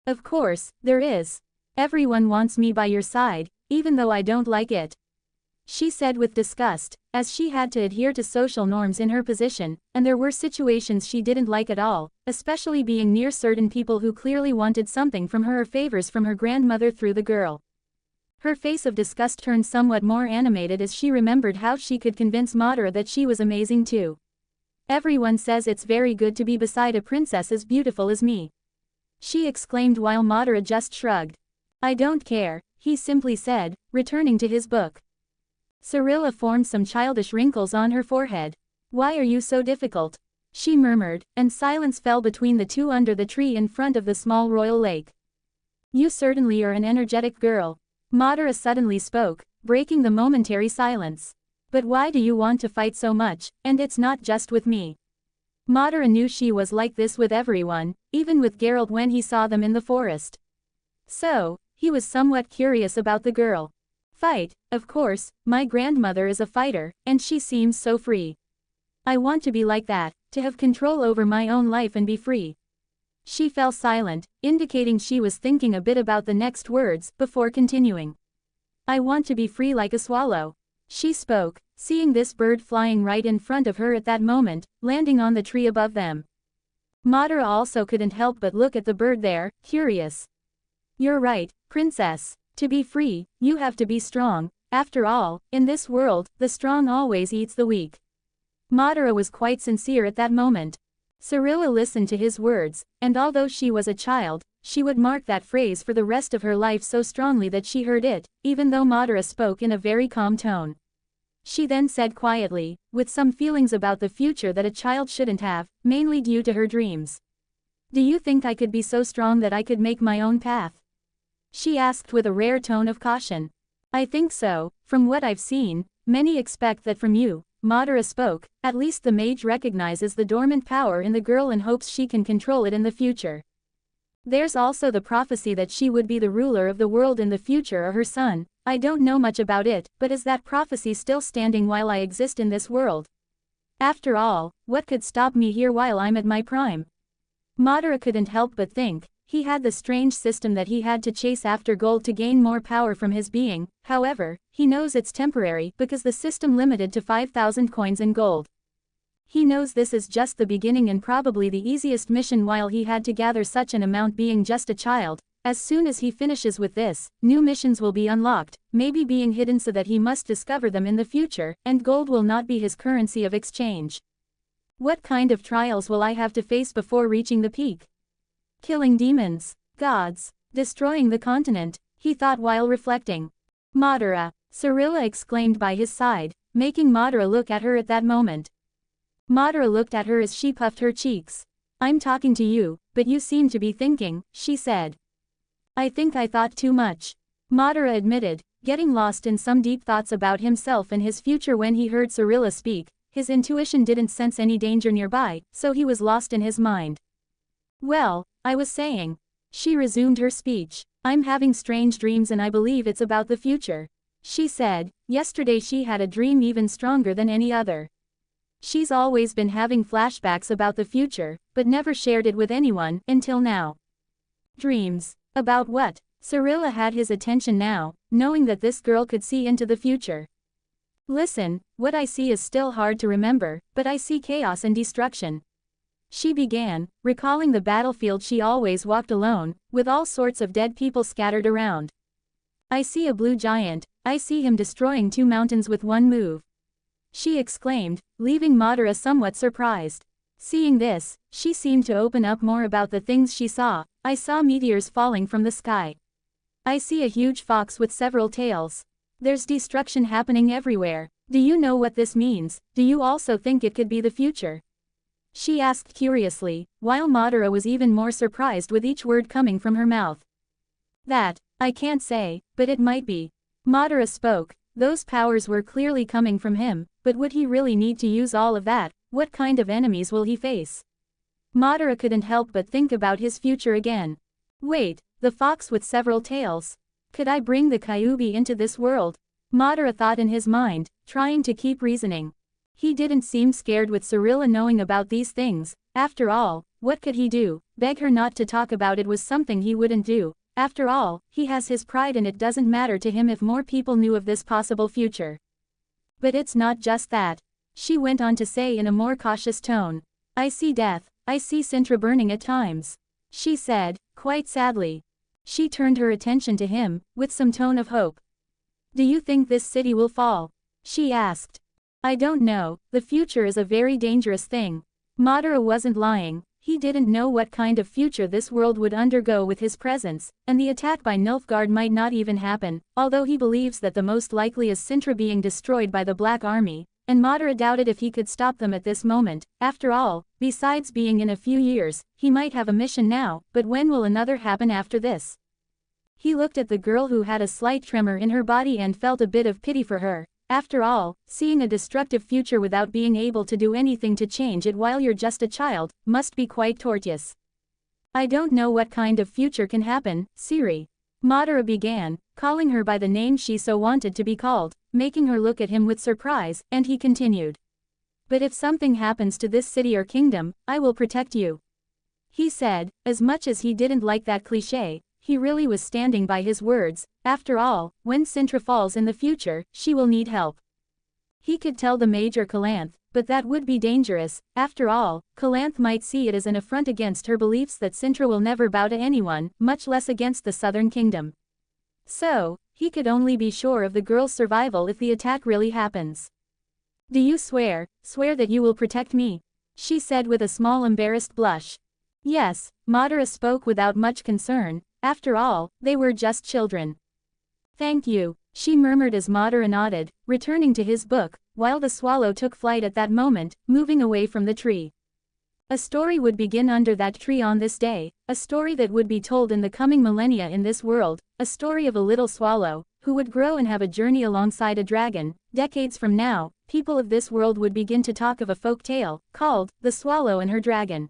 Of course, there is. Everyone wants me by your side, even though I don't like it, she said with disgust, as she had to adhere to social norms in her position, and there were situations she didn't like at all, especially being near certain people who clearly wanted something from her or favors from her grandmother through the girl. Her face of disgust turned somewhat more animated as she remembered how she could convince Madara that she was amazing too. Everyone says it's very good to be beside a princess as beautiful as me, she exclaimed while Madara just shrugged. I don't care, he simply said, returning to his book. Cirilla formed some childish wrinkles on her forehead. Why are you so difficult? She murmured, and silence fell between the two under the tree in front of the small royal lake. You certainly are an energetic girl, Madara suddenly spoke, breaking the momentary silence. But why do you want to fight so much, and it's not just with me? Madara knew she was like this with everyone, even with Geralt when he saw them in the forest. So, he was somewhat curious about the girl. Fight, of course, my grandmother is a fighter, and she seems so free. I want to be like that, to have control over my own life and be free. She fell silent, indicating she was thinking a bit about the next words, before continuing. I want to be free like a swallow, she spoke, seeing this bird flying right in front of her at that moment, landing on the tree above them. Madara also couldn't help but look at the bird there, curious. You're right, princess. To be free, you have to be strong. After all, in this world, the strong always eats the weak. Madara was quite sincere at that moment. Cirilla listened to his words, and although she was a child, she would mark that phrase for the rest of her life so strongly that she heard it, even though Madara spoke in a very calm tone. She then said quietly, with some feelings about the future that a child shouldn't have, mainly due to her dreams. Do you think I could be so strong that I could make my own path? She asked with a rare tone of caution. I think so, from what I've seen, many expect that from you, Madara spoke, at least the mage recognizes the dormant power in the girl and hopes she can control it in the future. There's also the prophecy that she would be the ruler of the world in the future or her son. I don't know much about it, but is that prophecy still standing while I exist in this world? After all, what could stop me here while I'm at my prime? Madara couldn't help but think. He had the strange system that he had to chase after gold to gain more power from his being. However, he knows it's temporary because the system limited to 5,000 coins in gold. He knows this is just the beginning and probably the easiest mission while he had to gather such an amount being just a child. As soon as he finishes with this, new missions will be unlocked, maybe being hidden so that he must discover them in the future, and gold will not be his currency of exchange. What kind of trials will I have to face before reaching the peak? Killing demons, gods, destroying the continent, he thought while reflecting. Madara, Cirilla exclaimed by his side, making Madara look at her at that moment. Madara looked at her as she puffed her cheeks. I'm talking to you, but you seem to be thinking, she said. I think I thought too much. Madara admitted, getting lost in some deep thoughts about himself and his future when he heard Cirilla speak. His intuition didn't sense any danger nearby, so he was lost in his mind. Well, I was saying. She resumed her speech. I'm having strange dreams and I believe it's about the future. She said, yesterday she had a dream even stronger than any other. She's always been having flashbacks about the future, but never shared it with anyone, until now. Dreams. About what? Cirilla had his attention now, knowing that this girl could see into the future. Listen, what I see is still hard to remember, but I see chaos and destruction. She began, recalling the battlefield she always walked alone, with all sorts of dead people scattered around. I see a blue giant, I see him destroying 2 mountains with one move. She exclaimed, leaving Madara somewhat surprised. Seeing this, she seemed to open up more about the things she saw. I saw meteors falling from the sky. I see a huge fox with several tails. There's destruction happening everywhere. Do you know what this means? Do you also think it could be the future? She asked curiously, while Madara was even more surprised with each word coming from her mouth. That, I can't say, but it might be. Madara spoke. Those powers were clearly coming from him, but would he really need to use all of that? What kind of enemies will he face? Madara couldn't help but think about his future again. Wait, the fox with several tails. Could I bring the Kyuubi into this world? Madara thought in his mind, trying to keep reasoning. He didn't seem scared with Cirilla knowing about these things. After all, what could he do? Beg her not to talk about it was something he wouldn't do. After all, he has his pride and it doesn't matter to him if more people knew of this possible future. But it's not just that. She went on to say in a more cautious tone. I see death, I see Cintra burning at times. She said, quite sadly. She turned her attention to him, with some tone of hope. Do you think this city will fall? She asked. I don't know, the future is a very dangerous thing. Madara wasn't lying. He didn't know what kind of future this world would undergo with his presence, and the attack by Nilfgaard might not even happen, although he believes that the most likely is Cintra being destroyed by the Black Army, and Madara doubted if he could stop them at this moment. After all, besides being in a few years, he might have a mission now, but when will another happen after this? He looked at the girl who had a slight tremor in her body and felt a bit of pity for her. After all, seeing a destructive future without being able to do anything to change it while you're just a child, must be quite tortuous. I don't know what kind of future can happen, Siri. Madara began, calling her by the name she so wanted to be called, making her look at him with surprise, and he continued. But if something happens to this city or kingdom, I will protect you. He said, as much as he didn't like that cliché, he really was standing by his words. After all, when Cintra falls in the future, she will need help. He could tell the Major Calanth, but that would be dangerous. After all, Calanth might see it as an affront against her beliefs that Cintra will never bow to anyone, much less against the Southern Kingdom. So, he could only be sure of the girl's survival if the attack really happens. Do you swear that you will protect me? She said with a small embarrassed blush. Yes, Madara spoke without much concern. After all, they were just children. Thank you, she murmured as Madara nodded, returning to his book, while the swallow took flight at that moment, moving away from the tree. A story would begin under that tree on this day, a story that would be told in the coming millennia in this world, a story of a little swallow, who would grow and have a journey alongside a dragon. Decades from now, people of this world would begin to talk of a folk tale, called, The Swallow and Her Dragon.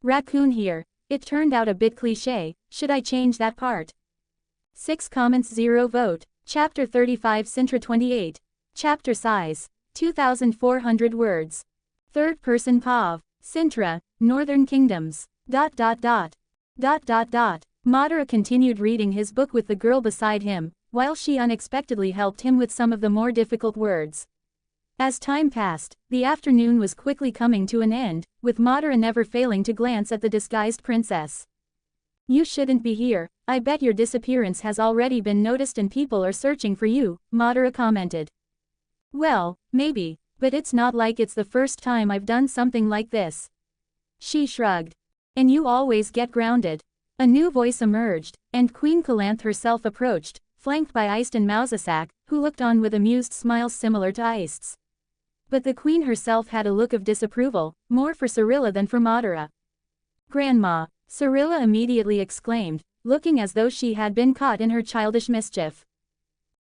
Raccoon here. It turned out a bit cliché. Should I change that part? 6 comments 0 vote. Chapter 35 Cintra 28. Chapter size. 2,400 words. Third person POV. Cintra, Northern Kingdoms. ... Madara continued reading his book with the girl beside him, while she unexpectedly helped him with some of the more difficult words. As time passed, the afternoon was quickly coming to an end, with Madara never failing to glance at the disguised princess. You shouldn't be here, I bet your disappearance has already been noticed and people are searching for you, Madara commented. Well, maybe, but it's not like it's the first time I've done something like this. She shrugged. And you always get grounded. A new voice emerged, and Queen Calanth herself approached, flanked by Iced and Mousesack, who looked on with amused smiles similar to Iced's. But the queen herself had a look of disapproval, more for Cirilla than for Madara. Grandma, Cirilla immediately exclaimed, looking as though she had been caught in her childish mischief.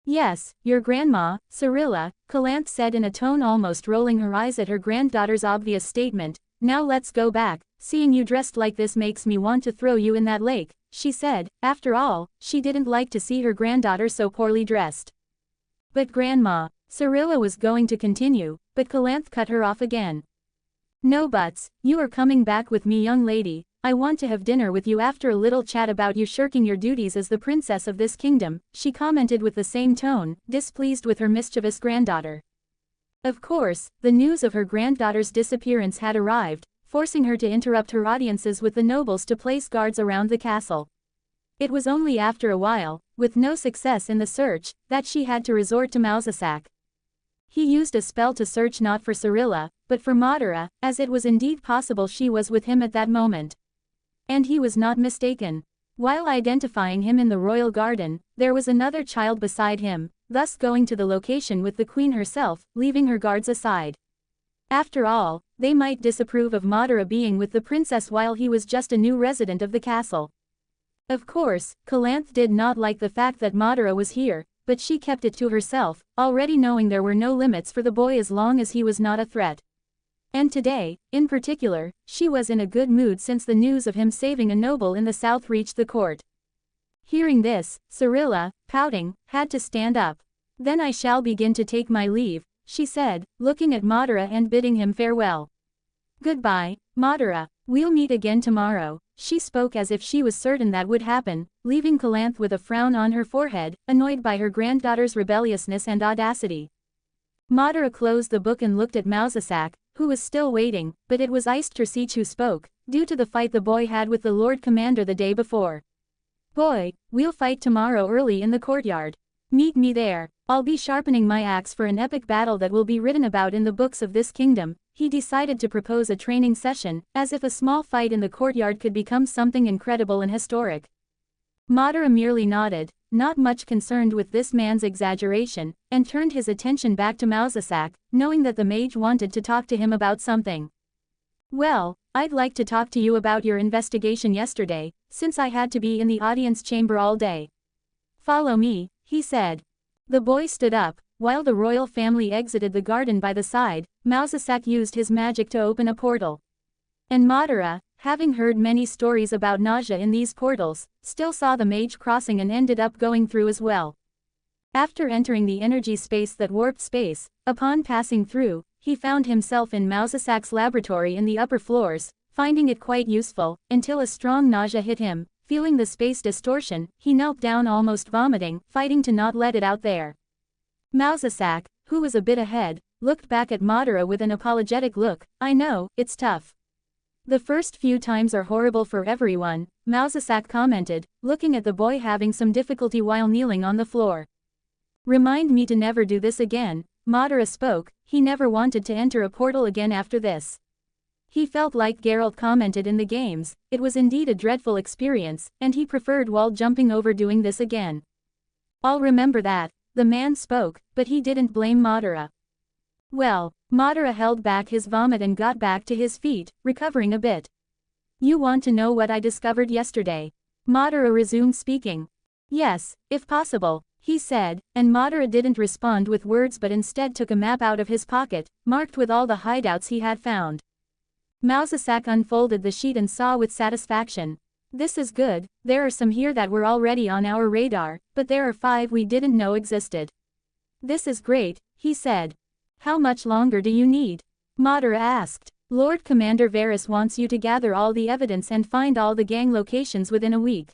Yes, your grandma, Cirilla, Calanth said in a tone almost rolling her eyes at her granddaughter's obvious statement. Now let's go back, seeing you dressed like this makes me want to throw you in that lake, she said. After all, she didn't like to see her granddaughter so poorly dressed. But grandma, Cirilla was going to continue, but Calanth cut her off again. No buts, you are coming back with me, young lady. I want to have dinner with you after a little chat about you shirking your duties as the princess of this kingdom, she commented with the same tone, displeased with her mischievous granddaughter. Of course, the news of her granddaughter's disappearance had arrived, forcing her to interrupt her audiences with the nobles to place guards around the castle. It was only after a while, with no success in the search, that she had to resort to Mousesack. He used a spell to search not for Cirilla, but for Madara, as it was indeed possible she was with him at that moment. And he was not mistaken. While identifying him in the royal garden, there was another child beside him, thus going to the location with the queen herself, leaving her guards aside. After all, they might disapprove of Madara being with the princess while he was just a new resident of the castle. Of course, Calanth did not like the fact that Madara was here, but she kept it to herself, already knowing there were no limits for the boy as long as he was not a threat. And today, in particular, she was in a good mood since the news of him saving a noble in the south reached the court. Hearing this, Cirilla, pouting, had to stand up. Then I shall begin to take my leave, she said, looking at Madara and bidding him farewell. Goodbye, Madara, we'll meet again tomorrow, she spoke as if she was certain that would happen, leaving Calanth with a frown on her forehead, annoyed by her granddaughter's rebelliousness and audacity. Madara closed the book and looked at Mousesack, who was still waiting, but it was Iced Tersich who spoke, due to the fight the boy had with the Lord Commander the day before. Boy, we'll fight tomorrow early in the courtyard. Meet me there. I'll be sharpening my axe for an epic battle that will be written about in the books of this kingdom. He decided to propose a training session, as if a small fight in the courtyard could become something incredible and historic. Madara merely nodded, not much concerned with this man's exaggeration, and turned his attention back to Mousesack, knowing that the mage wanted to talk to him about something. Well, I'd like to talk to you about your investigation yesterday, since I had to be in the audience chamber all day. Follow me, he said. The boy stood up. While the royal family exited the garden by the side, Mousesack used his magic to open a portal. And Madara, having heard many stories about nausea in these portals, still saw the mage crossing and ended up going through as well. After entering the energy space that warped space, upon passing through, he found himself in Mousesack's laboratory in the upper floors, finding it quite useful, until a strong nausea hit him. Feeling the space distortion, he knelt down almost vomiting, fighting to not let it out there. Mousesack, who was a bit ahead, looked back at Madara with an apologetic look. I know, it's tough. The first few times are horrible for everyone, Mousesack commented, looking at the boy having some difficulty while kneeling on the floor. Remind me to never do this again, Madara spoke. He never wanted to enter a portal again after this. He felt like Geralt commented in the games, it was indeed a dreadful experience, and he preferred wall jumping over doing this again. I'll remember that, the man spoke, but he didn't blame Madara. Well, Madara held back his vomit and got back to his feet, recovering a bit. You want to know what I discovered yesterday? Madara resumed speaking. Yes, if possible, he said, and Madara didn't respond with words but instead took a map out of his pocket, marked with all the hideouts he had found. Mousesack unfolded the sheet and saw with satisfaction. This is good, there are some here that were already on our radar, but there are 5 we didn't know existed. This is great, he said. How much longer do you need? Madara asked. Lord Commander Varys wants you to gather all the evidence and find all the gang locations within a week.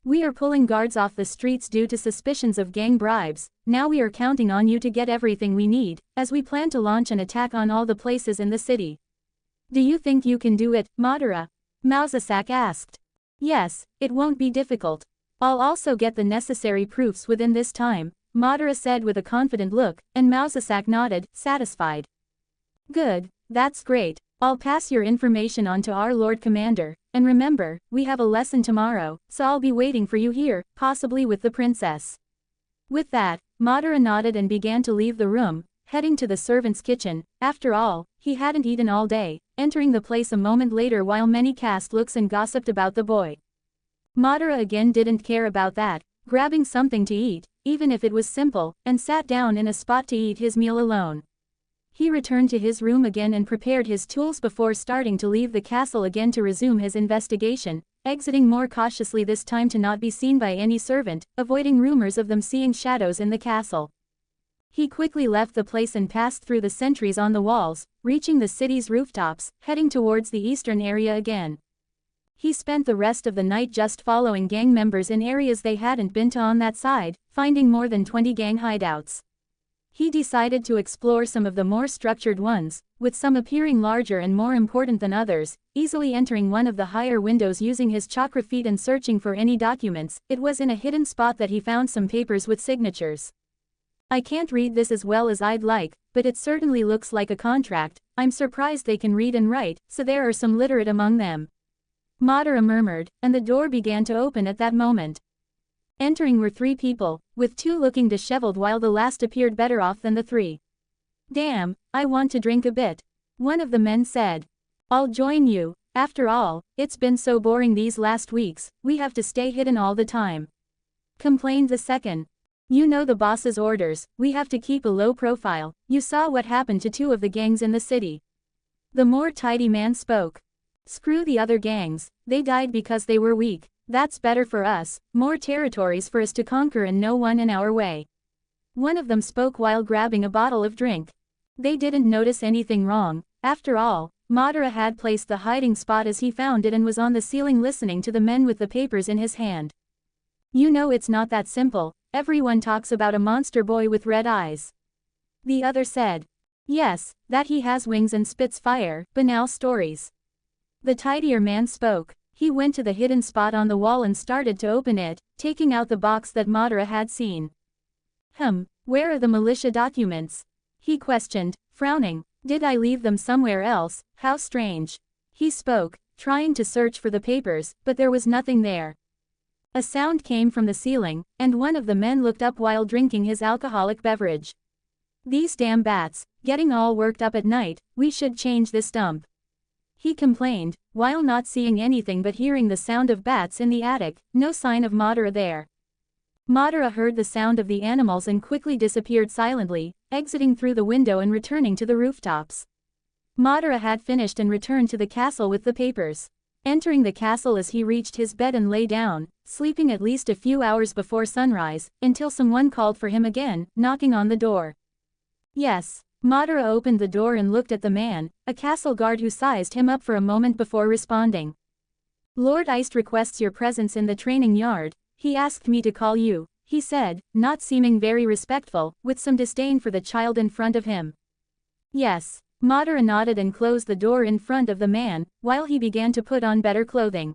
We are pulling guards off the streets due to suspicions of gang bribes. Now we are counting on you to get everything we need, as we plan to launch an attack on all the places in the city. Do you think you can do it, Madara? Mausasak asked. Yes, it won't be difficult. I'll also get the necessary proofs within this time, Madara said with a confident look, and Mausasak nodded, satisfied. Good, that's great. I'll pass your information on to our Lord Commander, and remember, we have a lesson tomorrow, so I'll be waiting for you here, possibly with the princess. With that, Madara nodded and began to leave the room, heading to the servant's kitchen. After all, he hadn't eaten all day, entering the place a moment later while many cast looks and gossiped about the boy. Madara again didn't care about that, grabbing something to eat, even if it was simple, and sat down in a spot to eat his meal alone. He returned to his room again and prepared his tools before starting to leave the castle again to resume his investigation, exiting more cautiously this time to not be seen by any servant, avoiding rumors of them seeing shadows in the castle. He quickly left the place and passed through the sentries on the walls, reaching the city's rooftops, heading towards the eastern area again. He spent the rest of the night just following gang members in areas they hadn't been to on that side, finding more than 20 gang hideouts. He decided to explore some of the more structured ones, with some appearing larger and more important than others, easily entering one of the higher windows using his chakra feet and searching for any documents. It was in a hidden spot that he found some papers with signatures. I can't read this as well as I'd like, but it certainly looks like a contract. I'm surprised they can read and write, so there are some literate among them. Madara murmured, and the door began to open at that moment. Entering were 3 people, with 2 looking disheveled while the last appeared better off than the 3. Damn, I want to drink a bit. One of the men said. I'll join you. After all, it's been so boring these last weeks, we have to stay hidden all the time. Complained the second. You know the boss's orders, we have to keep a low profile. You saw what happened to 2 of the gangs in the city. The more tidy man spoke. Screw the other gangs, they died because they were weak. That's better for us, more territories for us to conquer and no one in our way. One of them spoke while grabbing a bottle of drink. They didn't notice anything wrong. After all, Madara had placed the hiding spot as he found it and was on the ceiling listening to the men with the papers in his hand. You know it's not that simple, everyone talks about a monster boy with red eyes. The other said. Yes, that he has wings and spits fire, banal stories. The tidier man spoke. He went to the hidden spot on the wall and started to open it, taking out the box that Madara had seen. Where are the militia documents? He questioned, frowning. Did I leave them somewhere else? How strange. He spoke, trying to search for the papers, but there was nothing there. A sound came from the ceiling, and one of the men looked up while drinking his alcoholic beverage. These damn bats, getting all worked up at night, we should change this dump. He complained, while not seeing anything but hearing the sound of bats in the attic, no sign of Madara there. Madara heard the sound of the animals and quickly disappeared silently, exiting through the window and returning to the rooftops. Madara had finished and returned to the castle with the papers. Entering the castle as he reached his bed and lay down, sleeping at least a few hours before sunrise, until someone called for him again, knocking on the door. Yes. Madara opened the door and looked at the man, a castle guard who sized him up for a moment before responding. Lord Iced requests your presence in the training yard. He asked me to call you, he said, not seeming very respectful, with some disdain for the child in front of him. Yes. Madara nodded and closed the door in front of the man, while he began to put on better clothing.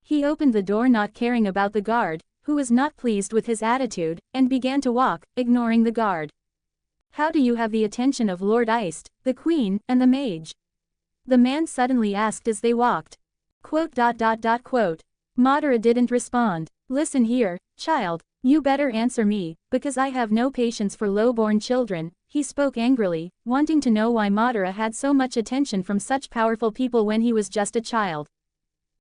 He opened the door not caring about the guard, who was not pleased with his attitude, and began to walk, ignoring the guard. How do you have the attention of Lord Iced, the Queen, and the Mage? The man suddenly asked as they walked. Madara didn't respond. Listen here, child, you better answer me, because I have no patience for low-born children, he spoke angrily, wanting to know why Madara had so much attention from such powerful people when he was just a child.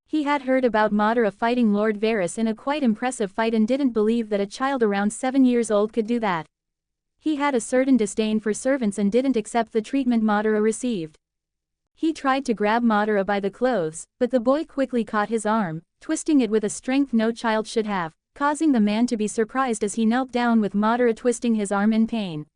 He had heard about Madara fighting Lord Varys in a quite impressive fight and didn't believe that a child around 7 years old could do that. He had a certain disdain for servants and didn't accept the treatment Madara received. He tried to grab Madara by the clothes, but the boy quickly caught his arm, twisting it with a strength no child should have, causing the man to be surprised as he knelt down with Madara twisting his arm in pain.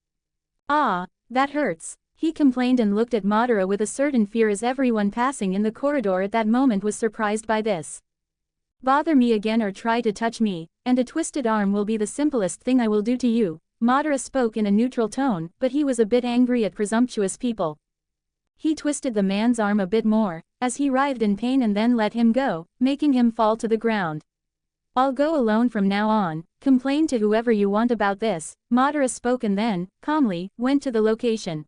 "Ah, that hurts," he complained and looked at Madara with a certain fear as everyone passing in the corridor at that moment was surprised by this. "Bother me again or try to touch me, and a twisted arm will be the simplest thing I will do to you." Madara spoke in a neutral tone, but he was a bit angry at presumptuous people. He twisted the man's arm a bit more, as he writhed in pain and then let him go, making him fall to the ground. "I'll go alone from now on, complain to whoever you want about this," Madara spoke and then, calmly, went to the location.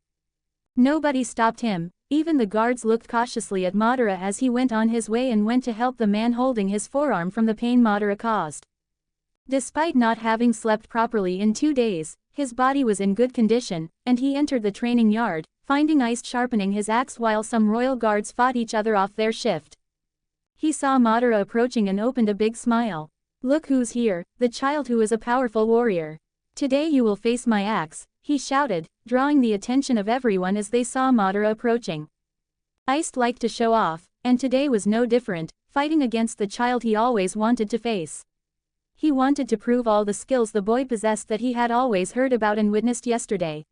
Nobody stopped him, even the guards looked cautiously at Madara as he went on his way and went to help the man holding his forearm from the pain Madara caused. Despite not having slept properly in 2 days, his body was in good condition, and he entered the training yard, finding Ice sharpening his axe while some royal guards fought each other off their shift. He saw Madara approaching and opened a big smile. "Look who's here, the child who is a powerful warrior. Today you will face my axe," he shouted, drawing the attention of everyone as they saw Madara approaching. Ice liked to show off, and today was no different, fighting against the child he always wanted to face. He wanted to prove all the skills the boy possessed that he had always heard about and witnessed yesterday.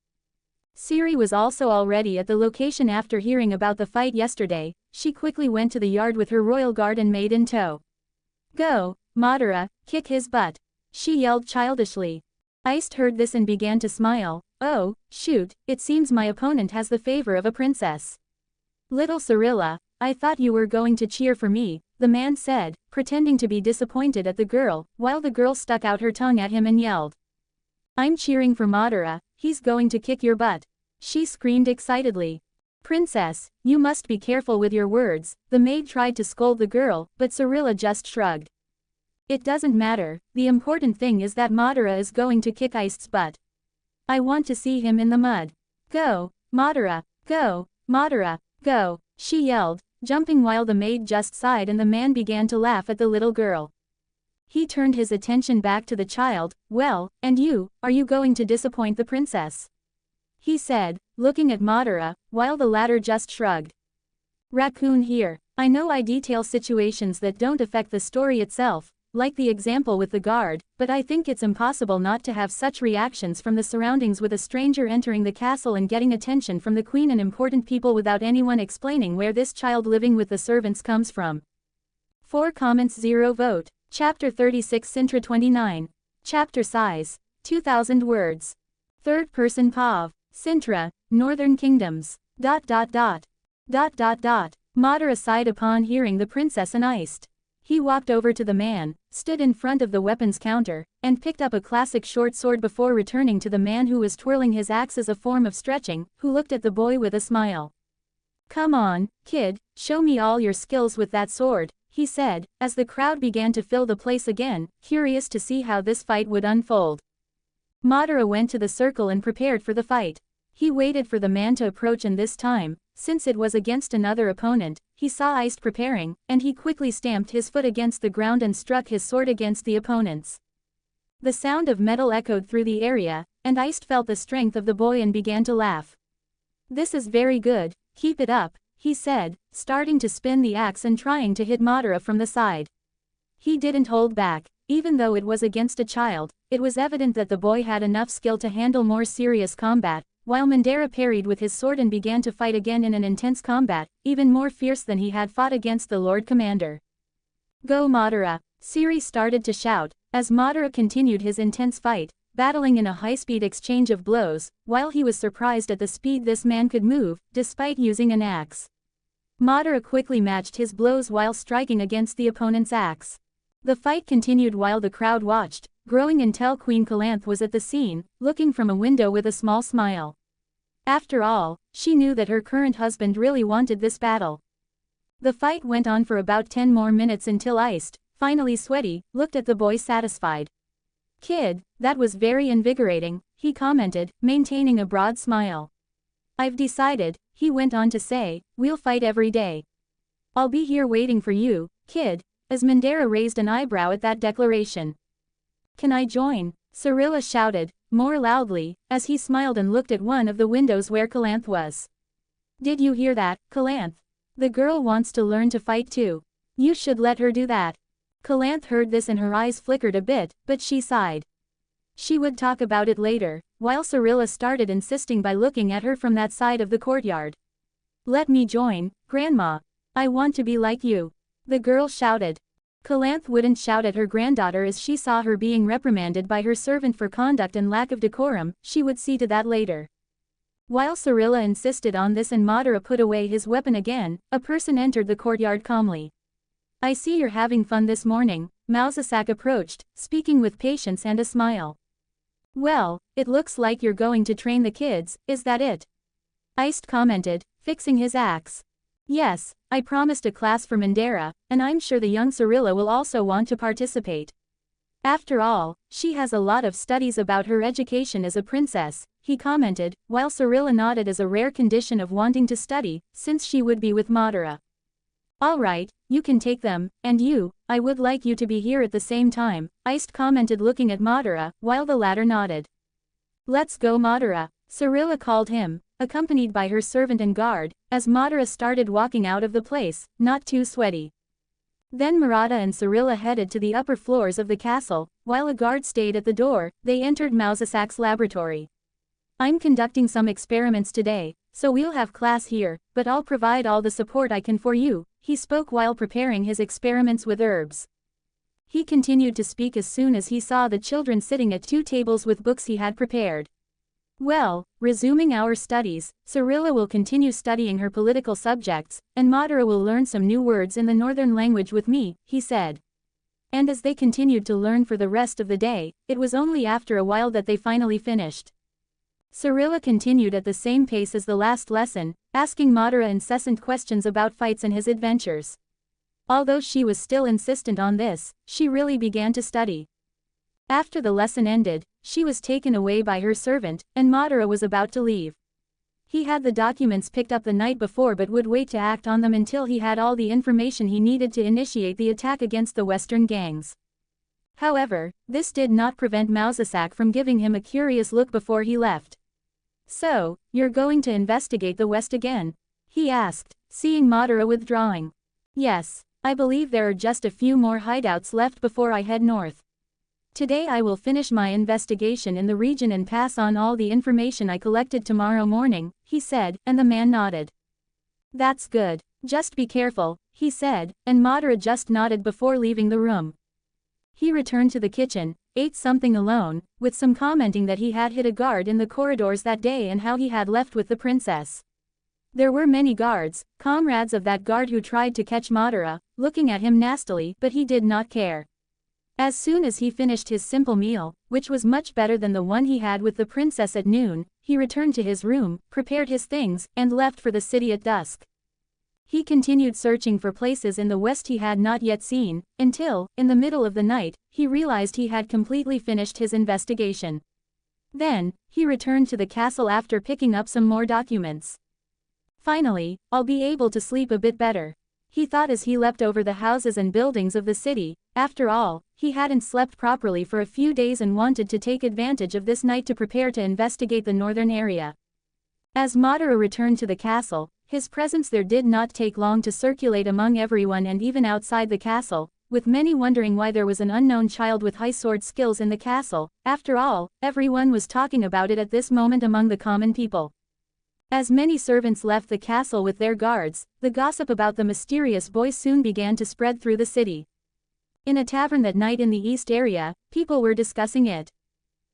Siri was also already at the location after hearing about the fight yesterday. She quickly went to the yard with her royal guard and maid in tow. "Go, Madara, kick his butt," she yelled childishly. Ice heard this and began to smile. "Oh, shoot, it seems my opponent has the favor of a princess." "Little Cirilla, I thought you were going to cheer for me," the man said, pretending to be disappointed at the girl, while the girl stuck out her tongue at him and yelled. "I'm cheering for Madara, he's going to kick your butt," she screamed excitedly. "Princess, you must be careful with your words," the maid tried to scold the girl, but Cirilla just shrugged. "It doesn't matter, the important thing is that Madara is going to kick Ice's butt. I want to see him in the mud. Go, Madara, go, Madara, go," she yelled, jumping while the maid just sighed and the man began to laugh at the little girl. He turned his attention back to the child. "Well, and you, are you going to disappoint the princess?" he said, looking at Madara, while the latter just shrugged. "Raccoon here. I know I detail situations that don't affect the story itself, like the example with the guard, but I think it's impossible not to have such reactions from the surroundings with a stranger entering the castle and getting attention from the queen and important people without anyone explaining where this child living with the servants comes from." 4 comments 0 vote. Chapter 36 Cintra 29. Chapter size, 2000 words. Third person Pav. Cintra, Northern Kingdoms. ... Madara sighed upon hearing the princess and iced. He walked over to the man, stood in front of the weapons counter, and picked up a classic short sword before returning to the man who was twirling his axe as a form of stretching, who looked at the boy with a smile. "Come on, kid, show me all your skills with that sword," he said, as the crowd began to fill the place again, curious to see how this fight would unfold. Madara went to the circle and prepared for the fight. He waited for the man to approach and this time, since it was against another opponent, he saw Ice preparing, and he quickly stamped his foot against the ground and struck his sword against the opponent's. The sound of metal echoed through the area, and Ice felt the strength of the boy and began to laugh. "This is very good, keep it up," he said, starting to spin the axe and trying to hit Madara from the side. He didn't hold back. Even though it was against a child, it was evident that the boy had enough skill to handle more serious combat, while Madara parried with his sword and began to fight again in an intense combat, even more fierce than he had fought against the Lord Commander. "Go Madara," Siri started to shout, as Madara continued his intense fight, battling in a high-speed exchange of blows, while he was surprised at the speed this man could move, despite using an axe. Madara quickly matched his blows while striking against the opponent's axe. The fight continued while the crowd watched, growing until Queen Calanthe was at the scene, looking from a window with a small smile. After all, she knew that her current husband really wanted this battle. The fight went on for about 10 more minutes until Iced, finally sweaty, looked at the boy satisfied. "Kid, that was very invigorating," he commented, maintaining a broad smile. "I've decided," he went on to say, "we'll fight every day. I'll be here waiting for you, kid," as Madara raised an eyebrow at that declaration. "Can I join?" Cirilla shouted, more loudly, as he smiled and looked at one of the windows where Calanthe was. "Did you hear that, Calanthe? The girl wants to learn to fight too. You should let her do that." Calanth heard this and her eyes flickered a bit, but she sighed. She would talk about it later, while Cirilla started insisting by looking at her from that side of the courtyard. Let me join, Grandma. I want to be like you. The girl shouted. Calanth wouldn't shout at her granddaughter as she saw her being reprimanded by her servant for conduct and lack of decorum, she would see to that later. While Cirilla insisted on this and Madara put away his weapon again, a person entered the courtyard calmly. I see you're having fun this morning, Mausasak approached, speaking with patience and a smile. Well, it looks like you're going to train the kids, is that it? Iced commented, fixing his axe. Yes, I promised a class for Madara, and I'm sure the young Cirilla will also want to participate. After all, she has a lot of studies about her education as a princess, he commented, while Cirilla nodded as a rare condition of wanting to study, since she would be with Madara. Alright, you can take them, and you, I would like you to be here at the same time, Iced commented looking at Madara, while the latter nodded. Let's go Madara, Cirilla called him, accompanied by her servant and guard, as Madara started walking out of the place, not too sweaty. Then Murata and Cirilla headed to the upper floors of the castle, while a guard stayed at the door, they entered Mausasak's laboratory. I'm conducting some experiments today, so we'll have class here, but I'll provide all the support I can for you, he spoke while preparing his experiments with herbs. He continued to speak as soon as he saw the children sitting at two tables with books he had prepared. Well, resuming our studies, Cirilla will continue studying her political subjects, and Madara will learn some new words in the northern language with me, he said. And as they continued to learn for the rest of the day, it was only after a while that they finally finished. Cirilla continued at the same pace as the last lesson, asking Madara incessant questions about fights and his adventures. Although she was still insistent on this, she really began to study. After the lesson ended, she was taken away by her servant, and Madara was about to leave. He had the documents picked up the night before but would wait to act on them until he had all the information he needed to initiate the attack against the Western gangs. However, this did not prevent Mausasak from giving him a curious look before he left. So, you're going to investigate the West again? He asked, seeing Madara withdrawing. Yes, I believe there are just a few more hideouts left before I head north. Today I will finish my investigation in the region and pass on all the information I collected tomorrow morning, he said, and the man nodded. That's good. Just be careful, he said, and Madara just nodded before leaving the room. He returned to the kitchen, ate something alone, with some commenting that he had hit a guard in the corridors that day and how he had left with the princess. There were many guards, comrades of that guard who tried to catch Madara, looking at him nastily, but he did not care. As soon as he finished his simple meal, which was much better than the one he had with the princess at noon, he returned to his room, prepared his things, and left for the city at dusk. He continued searching for places in the west he had not yet seen, until, in the middle of the night, he realized he had completely finished his investigation. Then, he returned to the castle after picking up some more documents. Finally, I'll be able to sleep a bit better, he thought as he leapt over the houses and buildings of the city. After all, he hadn't slept properly for a few days and wanted to take advantage of this night to prepare to investigate the northern area. As Madara returned to the castle, his presence there did not take long to circulate among everyone and even outside the castle, with many wondering why there was an unknown child with high sword skills in the castle. After all, everyone was talking about it at this moment among the common people. As many servants left the castle with their guards, the gossip about the mysterious boy soon began to spread through the city. In a tavern that night in the east area, people were discussing it.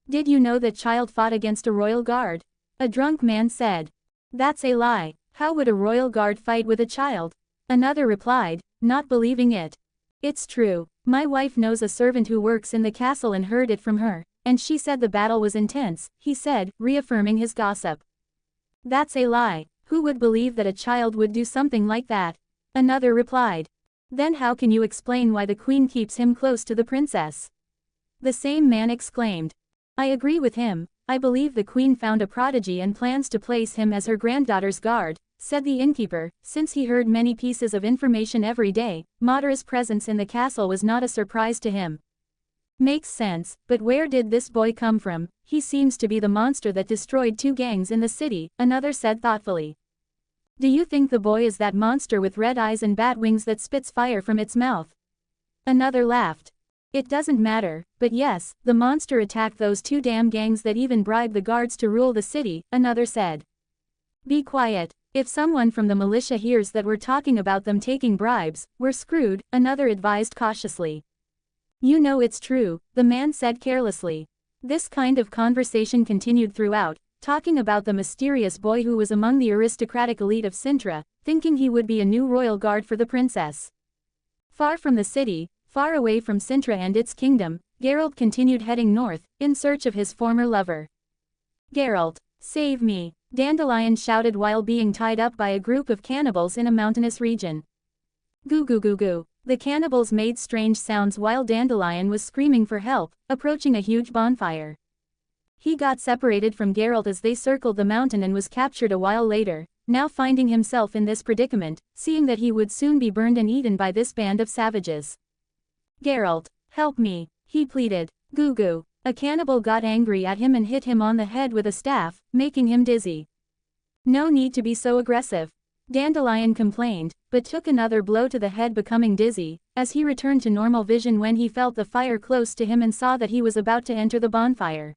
Did you know that child fought against a royal guard? A drunk man said. That's a lie. How would a royal guard fight with a child? Another replied, not believing it. It's true. My wife knows a servant who works in the castle and heard it from her, and she said the battle was intense, he said, reaffirming his gossip. That's a lie. Who would believe that a child would do something like that? Another replied. Then how can you explain why the queen keeps him close to the princess? The same man exclaimed. I agree with him. I believe the queen found a prodigy and plans to place him as her granddaughter's guard, said the innkeeper. Since he heard many pieces of information every day, Madara's presence in the castle was not a surprise to him. Makes sense, but where did this boy come from? He seems to be the monster that destroyed 2 gangs in the city, another said thoughtfully. Do you think the boy is that monster with red eyes and bat wings that spits fire from its mouth? Another laughed. It doesn't matter, but yes, the monster attacked those two damn gangs that even bribed the guards to rule the city, another said. Be quiet. If someone from the militia hears that we're talking about them taking bribes, we're screwed, another advised cautiously. You know it's true, the man said carelessly. This kind of conversation continued throughout, talking about the mysterious boy who was among the aristocratic elite of Cintra, thinking he would be a new royal guard for the princess. Far from the city, far away from Cintra and its kingdom, Geralt continued heading north, in search of his former lover. Geralt, save me, Dandelion shouted while being tied up by a group of cannibals in a mountainous region. Goo goo goo goo. The cannibals made strange sounds while Dandelion was screaming for help, approaching a huge bonfire. He got separated from Geralt as they circled the mountain and was captured a while later, now finding himself in this predicament, seeing that he would soon be burned and eaten by this band of savages. Geralt, help me, he pleaded. Goo goo. A cannibal got angry at him and hit him on the head with a staff, making him dizzy. No need to be so aggressive, Dandelion complained, but took another blow to the head, becoming dizzy, as he returned to normal vision when he felt the fire close to him and saw that he was about to enter the bonfire.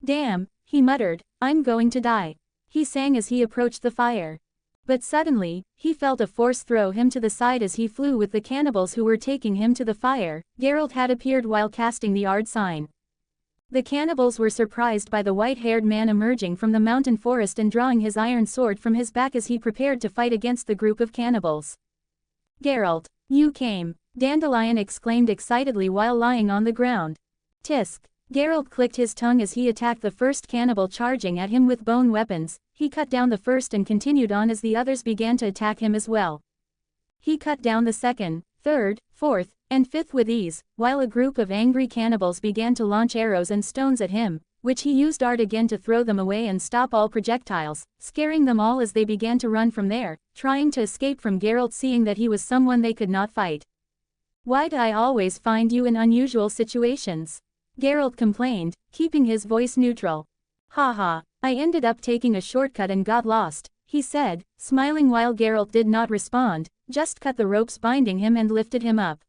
Damn, he muttered, I'm going to die, he sang as he approached the fire. But suddenly, he felt a force throw him to the side as he flew with the cannibals who were taking him to the fire. Geralt had appeared while casting the Ard sign. The cannibals were surprised by the white-haired man emerging from the mountain forest and drawing his iron sword from his back as he prepared to fight against the group of cannibals. Geralt, you came, Dandelion exclaimed excitedly while lying on the ground. Tisk. Geralt clicked his tongue as he attacked the first cannibal charging at him with bone weapons. He cut down the first and continued on as the others began to attack him as well. He cut down the second, third, fourth, and fifth with ease, while a group of angry cannibals began to launch arrows and stones at him, which he used Ard again to throw them away and stop all projectiles, scaring them all as they began to run from there, trying to escape from Geralt, seeing that he was someone they could not fight. Why'd I always find you in unusual situations? Geralt complained, keeping his voice neutral. Haha, I ended up taking a shortcut and got lost, he said, smiling while Geralt did not respond, just cut the ropes binding him and lifted him up.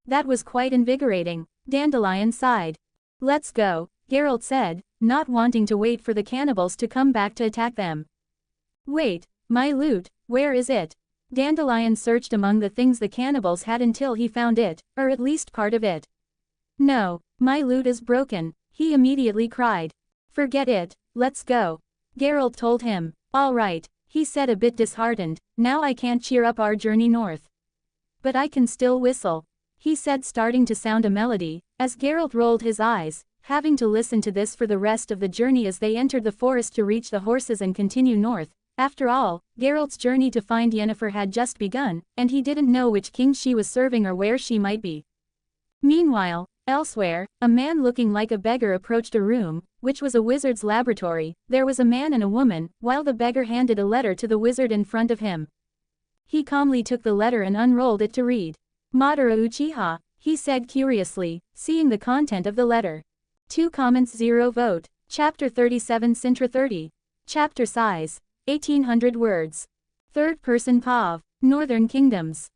That was quite invigorating, Dandelion sighed. Let's go, Geralt said, not wanting to wait for the cannibals to come back to attack them. Wait, my loot, where is it? Dandelion searched among the things the cannibals had until he found it, or at least part of it. No, my loot is broken, he immediately cried. Forget it, let's go. Geralt told him. All right, he said a bit disheartened, now I can't cheer up our journey north. But I can still whistle, he said, starting to sound a melody, as Geralt rolled his eyes, having to listen to this for the rest of the journey as they entered the forest to reach the horses and continue north. After all, Geralt's journey to find Yennefer had just begun, and he didn't know which king she was serving or where she might be. Meanwhile, elsewhere, a man looking like a beggar approached a room, which was a wizard's laboratory. There was a man and a woman, while the beggar handed a letter to the wizard in front of him. He calmly took the letter and unrolled it to read. Madara Uchiha, he said curiously, seeing the content of the letter. 2 comments 0 vote. Chapter 37 Cintra 30. Chapter size, 1800 words. Third person POV. Northern Kingdoms.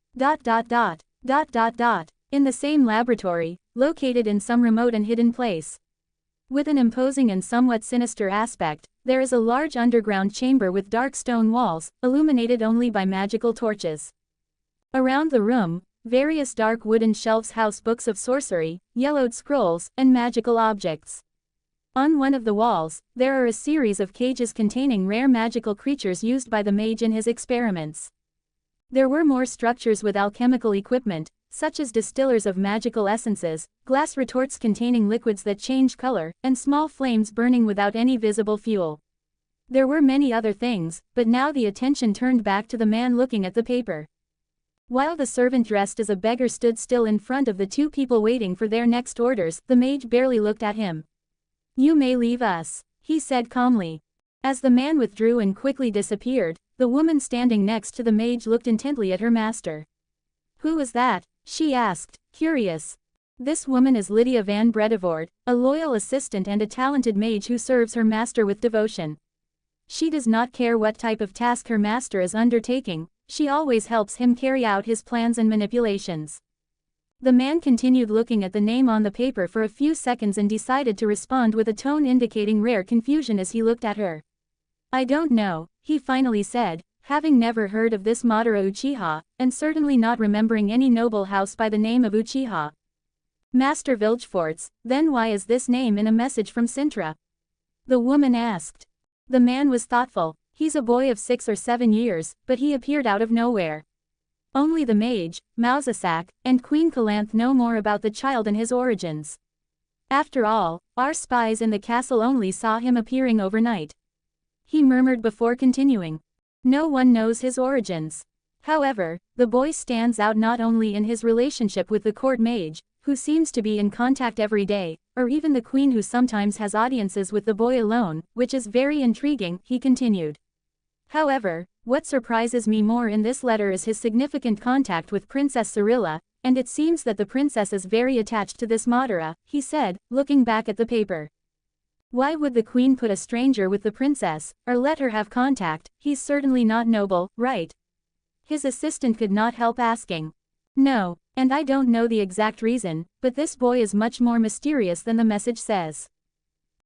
In the same laboratory, located in some remote and hidden place. With an imposing and somewhat sinister aspect, there is a large underground chamber with dark stone walls, illuminated only by magical torches. Around the room, various dark wooden shelves house books of sorcery, yellowed scrolls, and magical objects. On one of the walls, there are a series of cages containing rare magical creatures used by the mage in his experiments. There were more structures with alchemical equipment, such as distillers of magical essences, glass retorts containing liquids that change color, and small flames burning without any visible fuel. There were many other things, but now the attention turned back to the man looking at the paper. While the servant dressed as a beggar stood still in front of the two people waiting for their next orders, the mage barely looked at him. You may leave us, he said calmly. As the man withdrew and quickly disappeared, the woman standing next to the mage looked intently at her master. Who is that? She asked, curious. This woman is Lydia van Bredevoort, a loyal assistant and a talented mage who serves her master with devotion. She does not care what type of task her master is undertaking, she always helps him carry out his plans and manipulations. The man continued looking at the name on the paper for a few seconds and decided to respond with a tone indicating rare confusion as he looked at her. I don't know, he finally said, having never heard of this Madara Uchiha, and certainly not remembering any noble house by the name of Uchiha. Master Vilgefortz, then why is this name in a message from Cintra? The woman asked. The man was thoughtful. He's a boy of 6 or 7 years, but he appeared out of nowhere. Only the mage, Mausasak, and Queen Calanth know more about the child and his origins. After all, our spies in the castle only saw him appearing overnight. He murmured before continuing. No one knows his origins. However, the boy stands out not only in his relationship with the court mage, who seems to be in contact every day, or even the queen who sometimes has audiences with the boy alone, which is very intriguing, he continued. However, what surprises me more in this letter is his significant contact with Princess Cirilla, and it seems that the princess is very attached to this Madara, he said, looking back at the paper. Why would the queen put a stranger with the princess, or let her have contact? He's certainly not noble, right? His assistant could not help asking. No, and I don't know the exact reason, but this boy is much more mysterious than the message says.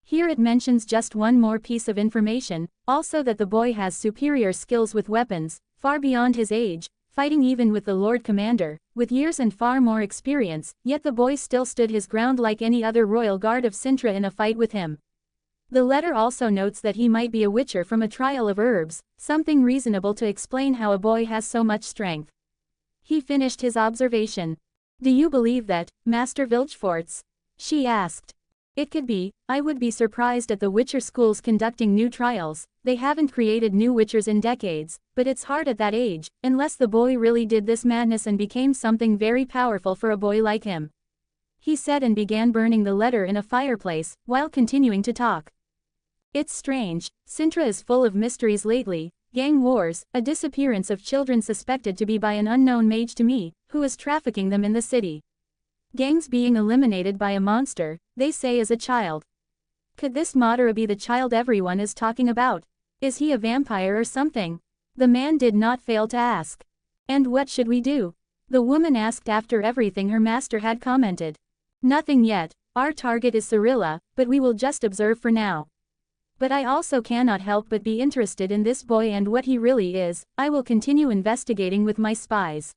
Here it mentions just one more piece of information, also that the boy has superior skills with weapons, far beyond his age, fighting even with the Lord Commander, with years and far more experience, yet the boy still stood his ground like any other royal guard of Cintra in a fight with him. The letter also notes that he might be a witcher from a trial of herbs, something reasonable to explain how a boy has so much strength. He finished his observation. Do you believe that, Master Vilgefortz? She asked. It could be. I would be surprised at the witcher schools conducting new trials. They haven't created new witchers in decades, but it's hard at that age, unless the boy really did this madness and became something very powerful for a boy like him. He said and began burning the letter in a fireplace, while continuing to talk. It's strange, Cintra is full of mysteries lately, gang wars, a disappearance of children suspected to be by an unknown mage to me, who is trafficking them in the city. Gangs being eliminated by a monster, they say as a child. Could this Madara be the child everyone is talking about? Is he a vampire or something? The man did not fail to ask. And what should we do? The woman asked after everything her master had commented. Nothing yet, our target is Cirilla, but we will just observe for now. But I also cannot help but be interested in this boy and what he really is. I will continue investigating with my spies.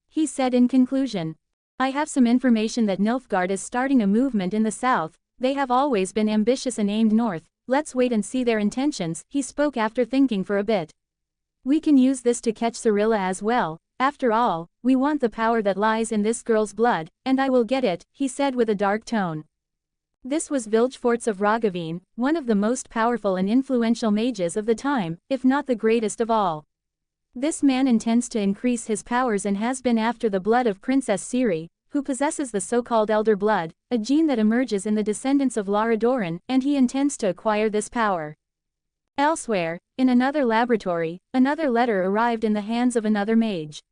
He said in conclusion. I have some information that Nilfgaard is starting a movement in the south. They have always been ambitious and aimed north. Let's wait and see their intentions, he spoke after thinking for a bit. We can use this to catch Cirilla as well. After all, we want the power that lies in this girl's blood, and I will get it, he said with a dark tone. This was Vilgefortz of Ragaveen, one of the most powerful and influential mages of the time, if not the greatest of all. This man intends to increase his powers and has been after the blood of Princess Ciri, who possesses the so-called Elder Blood, a gene that emerges in the descendants of Lara Doran, and he intends to acquire this power. Elsewhere, in another laboratory, another letter arrived in the hands of another mage.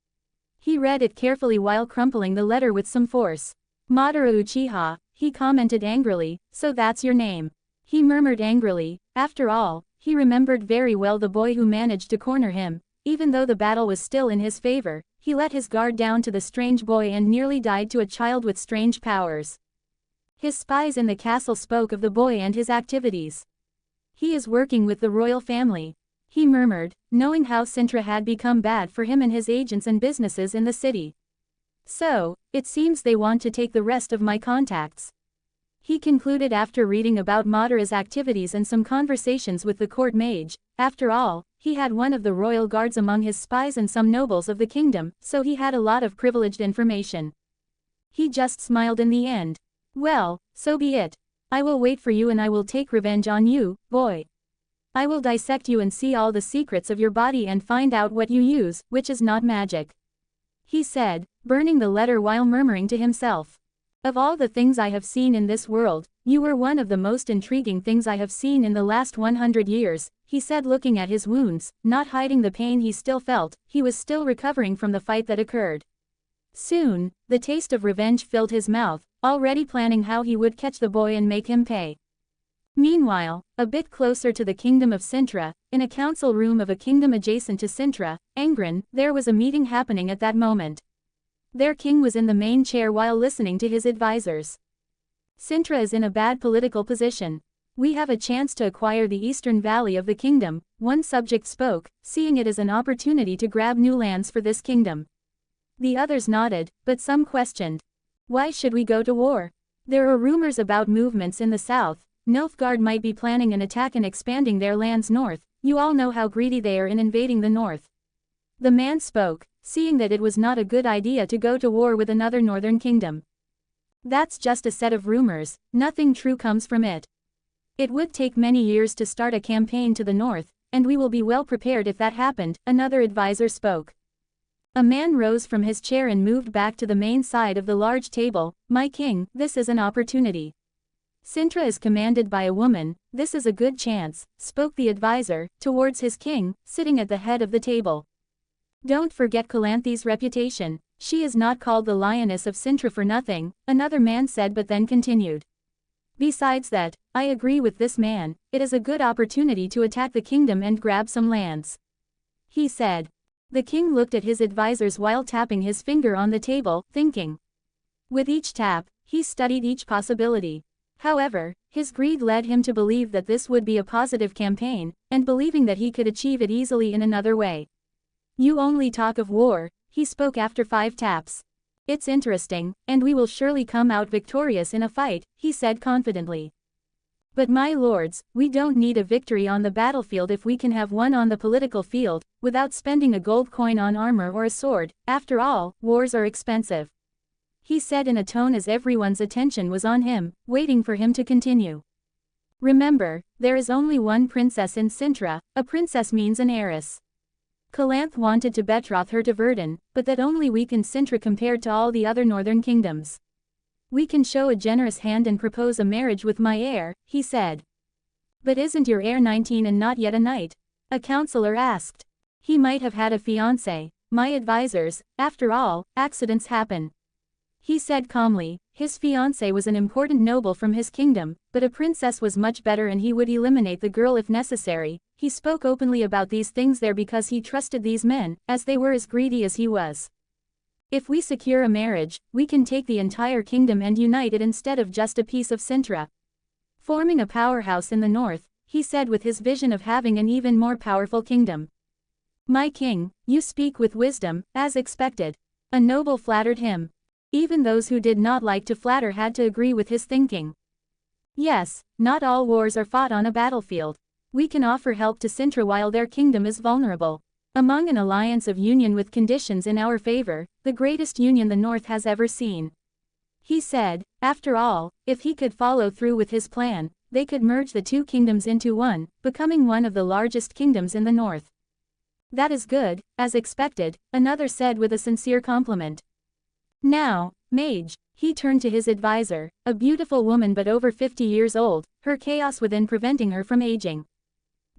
He read it carefully while crumpling the letter with some force. Madara Uchiha, he commented angrily, so that's your name. He murmured angrily, after all, he remembered very well the boy who managed to corner him. Even though the battle was still in his favor, he let his guard down to the strange boy and nearly died to a child with strange powers. His spies in the castle spoke of the boy and his activities. He is working with the royal family. He murmured, knowing how Cintra had become bad for him and his agents and businesses in the city. So, it seems they want to take the rest of my contacts. He concluded after reading about Madara's activities and some conversations with the court mage. After all, he had one of the royal guards among his spies and some nobles of the kingdom, so he had a lot of privileged information. He just smiled in the end. Well, so be it. I will wait for you and I will take revenge on you, boy. I will dissect you and see all the secrets of your body and find out what you use, which is not magic. He said, burning the letter while murmuring to himself. Of all the things I have seen in this world, you were one of the most intriguing things I have seen in the last 100 years, he said looking at his wounds, not hiding the pain he still felt. He was still recovering from the fight that occurred. Soon, the taste of revenge filled his mouth, already planning how he would catch the boy and make him pay. Meanwhile, a bit closer to the kingdom of Cintra, in a council room of a kingdom adjacent to Cintra, Angren, there was a meeting happening at that moment. Their king was in the main chair while listening to his advisors. Cintra is in a bad political position. We have a chance to acquire the eastern valley of the kingdom, one subject spoke, seeing it as an opportunity to grab new lands for this kingdom. The others nodded, but some questioned. Why should we go to war? There are rumors about movements in the south. Nilfgaard might be planning an attack and expanding their lands north. You all know how greedy they are in invading the north. The man spoke, seeing that it was not a good idea to go to war with another northern kingdom. That's just a set of rumors, nothing true comes from it. It would take many years to start a campaign to the north, and we will be well prepared if that happened, another advisor spoke. A man rose from his chair and moved back to the main side of the large table. My king, this is an opportunity. Cintra is commanded by a woman, this is a good chance, spoke the advisor, towards his king, sitting at the head of the table. Don't forget Calanthe's reputation, she is not called the Lioness of Cintra for nothing, another man said but then continued. Besides that, I agree with this man, it is a good opportunity to attack the kingdom and grab some lands. He said. The king looked at his advisors while tapping his finger on the table, thinking. With each tap, he studied each possibility. However, his greed led him to believe that this would be a positive campaign, and believing that he could achieve it easily in another way. You only talk of war, he spoke after 5 taps. It's interesting, and we will surely come out victorious in a fight, he said confidently. But my lords, we don't need a victory on the battlefield if we can have one on the political field, without spending a gold coin on armor or a sword. After all, wars are expensive. He said in a tone as everyone's attention was on him, waiting for him to continue. Remember, there is only one princess in Cintra, a princess means an heiress. Calanthe wanted to betroth her to Verdun, but that only weakened Cintra compared to all the other northern kingdoms. We can show a generous hand and propose a marriage with my heir, he said. But isn't your heir 19 and not yet a knight? A counselor asked. He might have had a fiancé, my advisors, after all, accidents happen. He said calmly, his fiancé was an important noble from his kingdom, but a princess was much better and he would eliminate the girl if necessary. He spoke openly about these things there because he trusted these men, as they were as greedy as he was. If we secure a marriage, we can take the entire kingdom and unite it instead of just a piece of Cintra. Forming a powerhouse in the north, he said with his vision of having an even more powerful kingdom. My king, you speak with wisdom, as expected. A noble flattered him. Even those who did not like to flatter had to agree with his thinking. Yes, not all wars are fought on a battlefield. We can offer help to Cintra while their kingdom is vulnerable. Among an alliance of union with conditions in our favor, the greatest union the North has ever seen. He said, after all, if he could follow through with his plan, they could merge the 2 kingdoms into one, becoming one of the largest kingdoms in the North. That is good, as expected, another said with a sincere compliment. Now, mage, he turned to his advisor, a beautiful woman but over 50 years old, her chaos within preventing her from aging.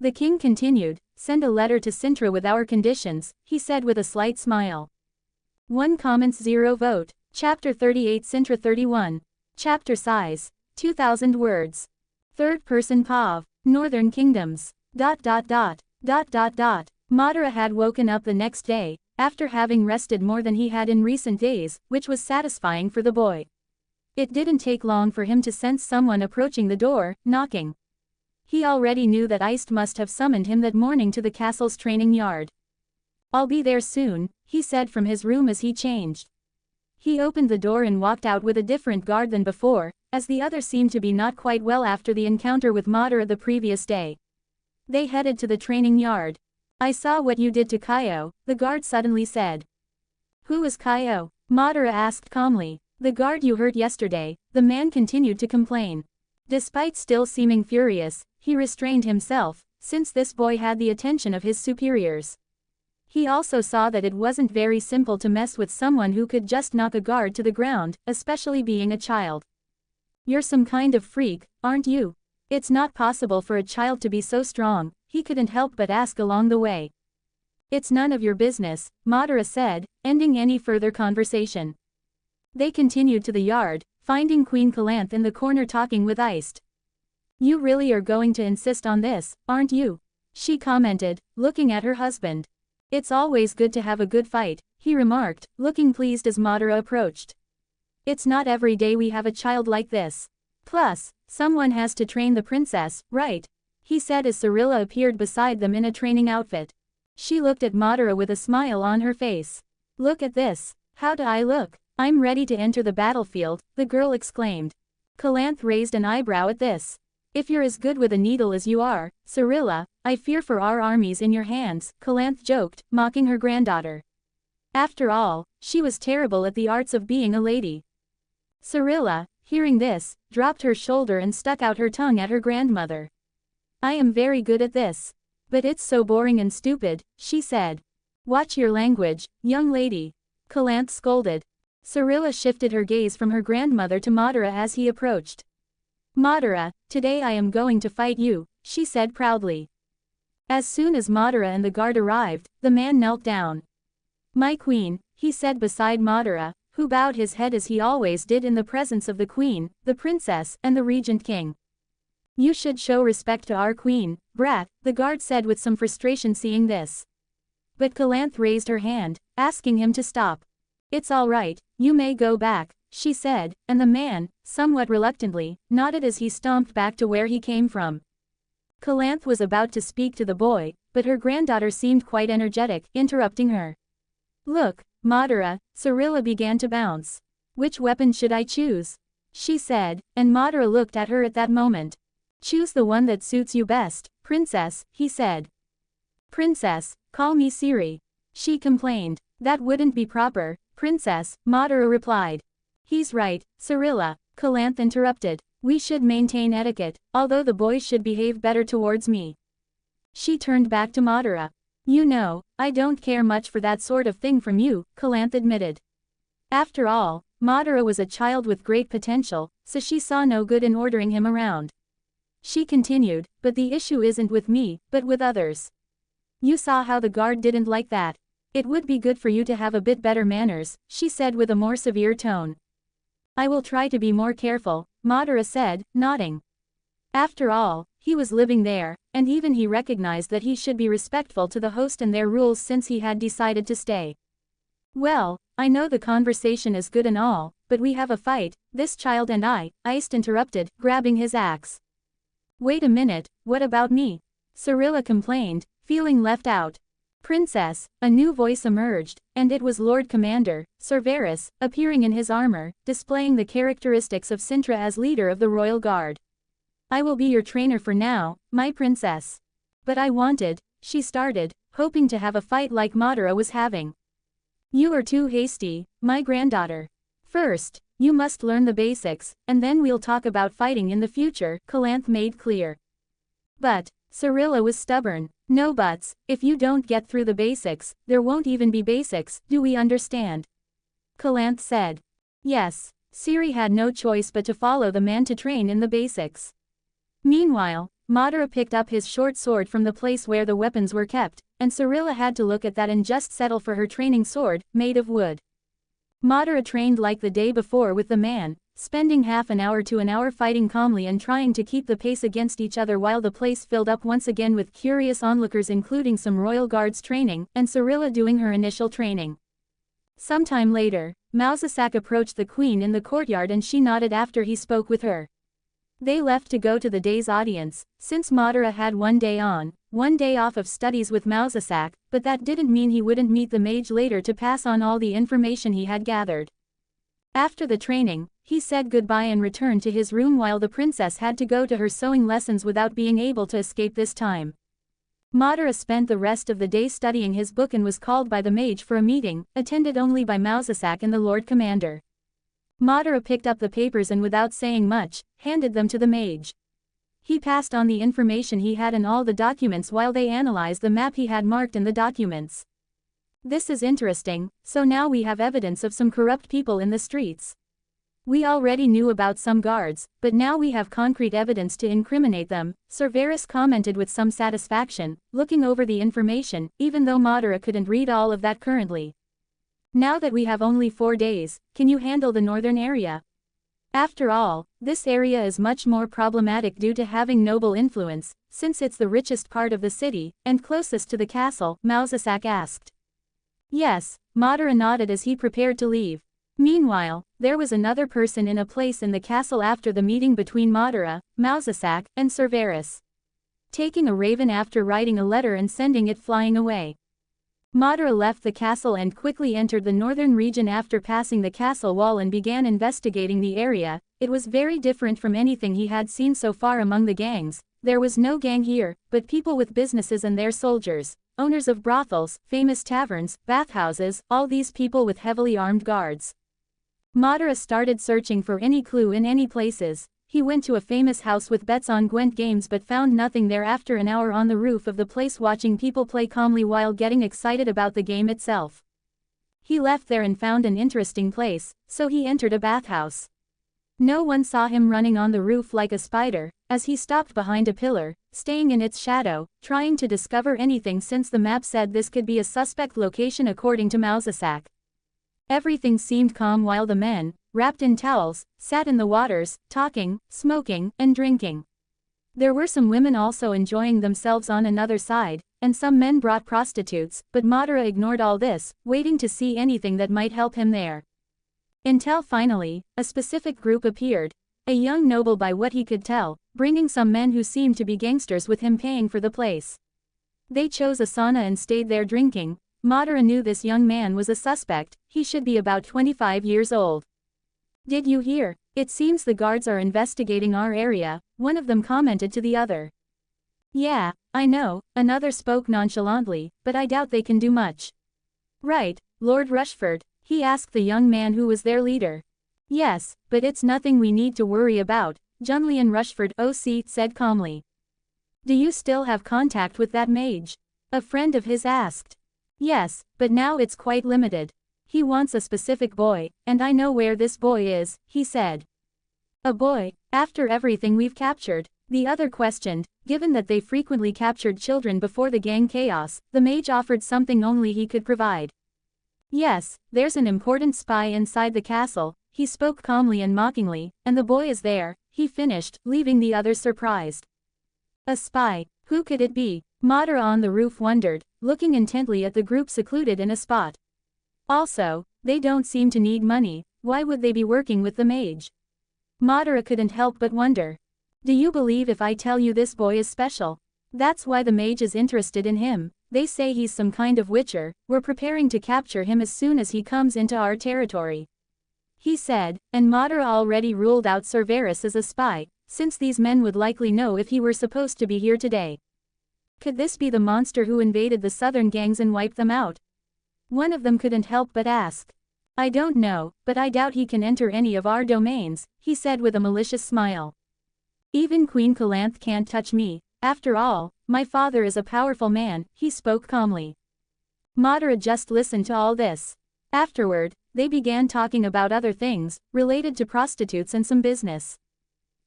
The king continued, send a letter to Cintra with our conditions, he said with a slight smile. 1 comments 0 vote. Chapter 38 Cintra 31. Chapter size, 2,000 words. Third person POV. Northern Kingdoms. ... Madara had woken up the next day, after having rested more than he had in recent days, which was satisfying for the boy. It didn't take long for him to sense someone approaching the door, knocking. He already knew that Iced must have summoned him that morning to the castle's training yard. I'll be there soon, he said from his room as he changed. He opened the door and walked out with a different guard than before, as the other seemed to be not quite well after the encounter with Madara the previous day. They headed to the training yard. I saw what you did to Kaio, the guard suddenly said. Who is Kaio? Madara asked calmly. The guard you hurt yesterday, the man continued to complain. Despite still seeming furious, he restrained himself, since this boy had the attention of his superiors. He also saw that it wasn't very simple to mess with someone who could just knock a guard to the ground, especially being a child. You're some kind of freak, aren't you? It's not possible for a child to be so strong, he couldn't help but ask along the way. It's none of your business, Madara said, ending any further conversation. They continued to the yard, finding Queen Calanthe in the corner talking with Iced. You really are going to insist on this, aren't you? She commented, looking at her husband. It's always good to have a good fight, he remarked, looking pleased as Madara approached. It's not every day we have a child like this. Plus, someone has to train the princess, right? He said as Cirilla appeared beside them in a training outfit. She looked at Madara with a smile on her face. Look at this. How do I look? I'm ready to enter the battlefield, the girl exclaimed. Calanth raised an eyebrow at this. If you're as good with a needle as you are, Cirilla, I fear for our armies in your hands, Calanth joked, mocking her granddaughter. After all, she was terrible at the arts of being a lady. Cirilla, hearing this, dropped her shoulder and stuck out her tongue at her grandmother. I am very good at this. But it's so boring and stupid, she said. Watch your language, young lady. Calanth scolded. Cirilla shifted her gaze from her grandmother to Madara as he approached. Madara, today I am going to fight you, she said proudly. As soon as Madara and the guard arrived, the man knelt down. My queen, he said beside Madara, who bowed his head as he always did in the presence of the queen, the princess, and the regent king. You should show respect to our queen, brat, the guard said with some frustration seeing this. But Calanth raised her hand, asking him to stop. It's all right, you may go back, she said, and the man, somewhat reluctantly, nodded as he stomped back to where he came from. Calanth was about to speak to the boy, but her granddaughter seemed quite energetic, interrupting her. Look, Madara, Cirilla began to bounce. Which weapon should I choose? She said, and Madara looked at her at that moment. Choose the one that suits you best, princess, he said. Princess, call me Siri. She complained. That wouldn't be proper, princess, Madara replied. He's right, Cirilla, Calanth interrupted. We should maintain etiquette, although the boys should behave better towards me. She turned back to Madara. You know, I don't care much for that sort of thing from you, Calanth admitted. After all, Madara was a child with great potential, so she saw no good in ordering him around. She continued, but the issue isn't with me, but with others. You saw how the guard didn't like that. It would be good for you to have a bit better manners, she said with a more severe tone. I will try to be more careful, Madara said, nodding. After all, he was living there, and even he recognized that he should be respectful to the host and their rules since he had decided to stay. Well, I know the conversation is good and all, but we have a fight, this child and I, Iced interrupted, grabbing his axe. Wait a minute, what about me? Cirilla complained, feeling left out. Princess, a new voice emerged, and it was Lord Commander, Cerberus, appearing in his armor, displaying the characteristics of Cintra as leader of the Royal Guard. I will be your trainer for now, my princess. But I wanted, she started, hoping to have a fight like Madara was having. You are too hasty, my granddaughter. First, you must learn the basics, and then we'll talk about fighting in the future, Calanth made clear. But, Cirilla was stubborn. No buts, if you don't get through the basics, there won't even be basics, do we understand? Calanth said. Yes, Siri had no choice but to follow the man to train in the basics. Meanwhile, Madara picked up his short sword from the place where the weapons were kept, and Cirilla had to look at that and just settle for her training sword, made of wood. Madara trained like the day before with the man, spending half an hour to an hour fighting calmly and trying to keep the pace against each other while the place filled up once again with curious onlookers including some royal guards training, and Cirilla doing her initial training. Sometime later, Mausasak approached the queen in the courtyard and she nodded after he spoke with her. They left to go to the day's audience, since Madara had 1 day on, 1 day off of studies with Mausasak, but that didn't mean he wouldn't meet the mage later to pass on all the information he had gathered. After the training, he said goodbye and returned to his room while the princess had to go to her sewing lessons without being able to escape this time. Madara spent the rest of the day studying his book and was called by the mage for a meeting, attended only by Mausasak and the Lord Commander. Madara picked up the papers and without saying much, handed them to the mage. He passed on the information he had and all the documents while they analyzed the map he had marked in the documents. This is interesting, so now we have evidence of some corrupt people in the streets. We already knew about some guards, but now we have concrete evidence to incriminate them, Cerberus commented with some satisfaction, looking over the information, even though Madara couldn't read all of that currently. Now that we have only 4 days, can you handle the northern area? After all, this area is much more problematic due to having noble influence, since it's the richest part of the city, and closest to the castle, Mausasak asked. Yes, Madara nodded as he prepared to leave. Meanwhile, there was another person in a place in the castle after the meeting between Madara, Mausasak, and Cerberus. Taking a raven after writing a letter and sending it flying away. Madara left the castle and quickly entered the northern region after passing the castle wall and began investigating the area. It was very different from anything he had seen so far among the gangs. There was no gang here, but people with businesses and their soldiers, owners of brothels, famous taverns, bathhouses, all these people with heavily armed guards. Madara started searching for any clue in any places. He went to a famous house with bets on Gwent games but found nothing there. After an hour on the roof of the place watching people play calmly while getting excited about the game itself. He left there and found an interesting place, so he entered a bathhouse. No one saw him running on the roof like a spider, as he stopped behind a pillar, staying in its shadow, trying to discover anything since the map said this could be a suspect location according to Mausasak. Everything seemed calm while the men, wrapped in towels, sat in the waters, talking, smoking, and drinking. There were some women also enjoying themselves on another side, and some men brought prostitutes, but Madara ignored all this, waiting to see anything that might help him there. Until finally, a specific group appeared, a young noble by what he could tell, bringing some men who seemed to be gangsters with him paying for the place. They chose a sauna and stayed there drinking. Madara knew this young man was a suspect. He should be about 25 years old. Did you hear? It seems the guards are investigating our area, one of them commented to the other. Yeah, I know, another spoke nonchalantly, but I doubt they can do much. Right, Lord Rushford, he asked the young man who was their leader. Yes, but it's nothing we need to worry about, Junlian Rushford OC said calmly. Do you still have contact with that mage? A friend of his asked. Yes, but now it's quite limited. He wants a specific boy, and I know where this boy is, he said. A boy, after everything we've captured? The other questioned. Given that they frequently captured children before the gang chaos, the mage offered something only he could provide. Yes, there's an important spy inside the castle, he spoke calmly and mockingly, and the boy is there, he finished, leaving the others surprised. A spy, who could it be? Madara on the roof wondered, looking intently at the group secluded in a spot. Also, they don't seem to need money, why would they be working with the mage? Madara couldn't help but wonder. Do you believe if I tell you this boy is special? That's why the mage is interested in him. They say he's some kind of witcher. We're preparing to capture him as soon as he comes into our territory. He said, and Madara already ruled out Cerberus as a spy, since these men would likely know if he were supposed to be here today. Could this be the monster who invaded the southern gangs and wiped them out? One of them couldn't help but ask. I don't know, but I doubt he can enter any of our domains, he said with a malicious smile. Even Queen Calanth can't touch me. After all, my father is a powerful man, he spoke calmly. Madara just listened to all this. Afterward, they began talking about other things, related to prostitutes and some business.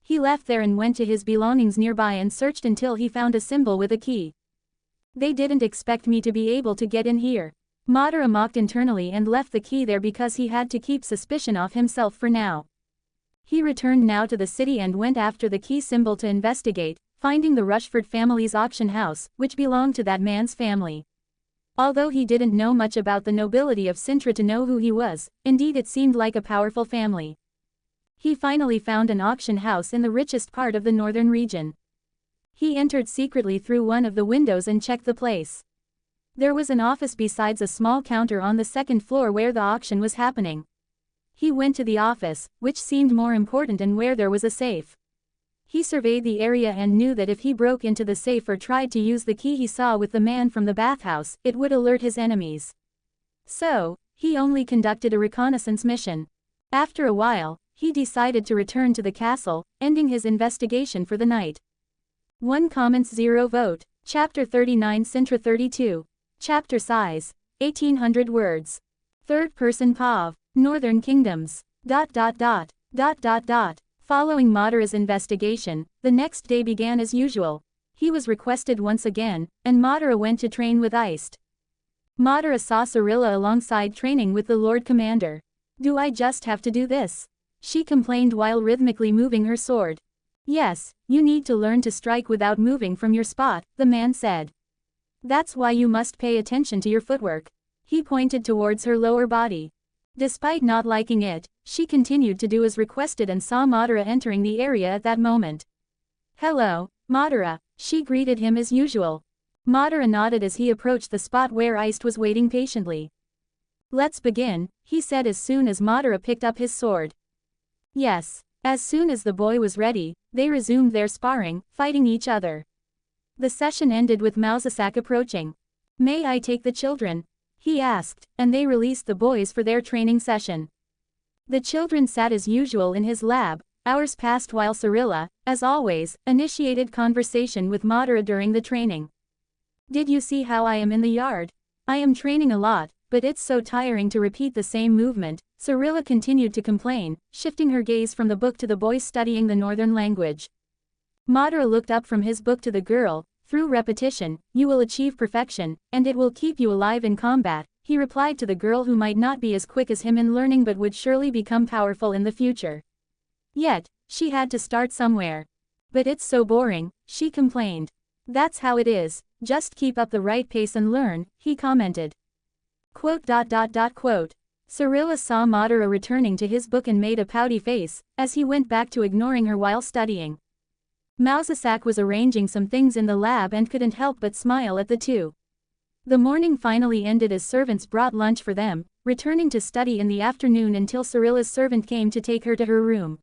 He left there and went to his belongings nearby and searched until he found a symbol with a key. They didn't expect me to be able to get in here. Madara mocked internally and left the key there because he had to keep suspicion off himself for now. He returned now to the city and went after the key symbol to investigate, finding the Rushford family's auction house, which belonged to that man's family. Although he didn't know much about the nobility of Cintra to know who he was, indeed it seemed like a powerful family. He finally found an auction house in the richest part of the northern region. He entered secretly through one of the windows and checked the place. There was an office besides a small counter on the second floor where the auction was happening. He went to the office, which seemed more important, and where there was a safe. He surveyed the area and knew that if he broke into the safe or tried to use the key he saw with the man from the bathhouse, it would alert his enemies. So, he only conducted a reconnaissance mission. After a while, he decided to return to the castle, ending his investigation for the night. 1 comments 0 vote. Chapter 39 Cintra 32. Chapter size, 1800 words. Third person POV. Northern Kingdoms. Following Madara's investigation, the next day began as usual. He was requested once again, and Madara went to train with Iced. Madara saw Cirilla alongside training with the Lord Commander. Do I just have to do this? she complained while rhythmically moving her sword. Yes, you need to learn to strike without moving from your spot, the man said. That's why you must pay attention to your footwork. He pointed towards her lower body. Despite not liking it, she continued to do as requested and saw Madara entering the area at that moment. Hello, Madara, she greeted him as usual. Madara nodded as he approached the spot where Iced was waiting patiently. Let's begin, he said as soon as Madara picked up his sword. Yes. As soon as the boy was ready, they resumed their sparring, fighting each other. The session ended with Mausasak approaching. May I take the children? He asked, and they released the boys for their training session. The children sat as usual in his lab. Hours passed while Cirilla, as always, initiated conversation with Madara during the training. Did you see how I am in the yard? I am training a lot, but it's so tiring to repeat the same movement, Cirilla continued to complain, shifting her gaze from the book to the boy studying the northern language. Madara looked up from his book to the girl. Through repetition, you will achieve perfection, and it will keep you alive in combat, he replied to the girl who might not be as quick as him in learning but would surely become powerful in the future. Yet, she had to start somewhere. But it's so boring, she complained. That's how it is, just keep up the right pace and learn, he commented. Quote. Cirilla saw Madara returning to his book and made a pouty face, as he went back to ignoring her while studying. Mausasak was arranging some things in the lab and couldn't help but smile at the two. The morning finally ended as servants brought lunch for them, returning to study in the afternoon until Cirilla's servant came to take her to her room.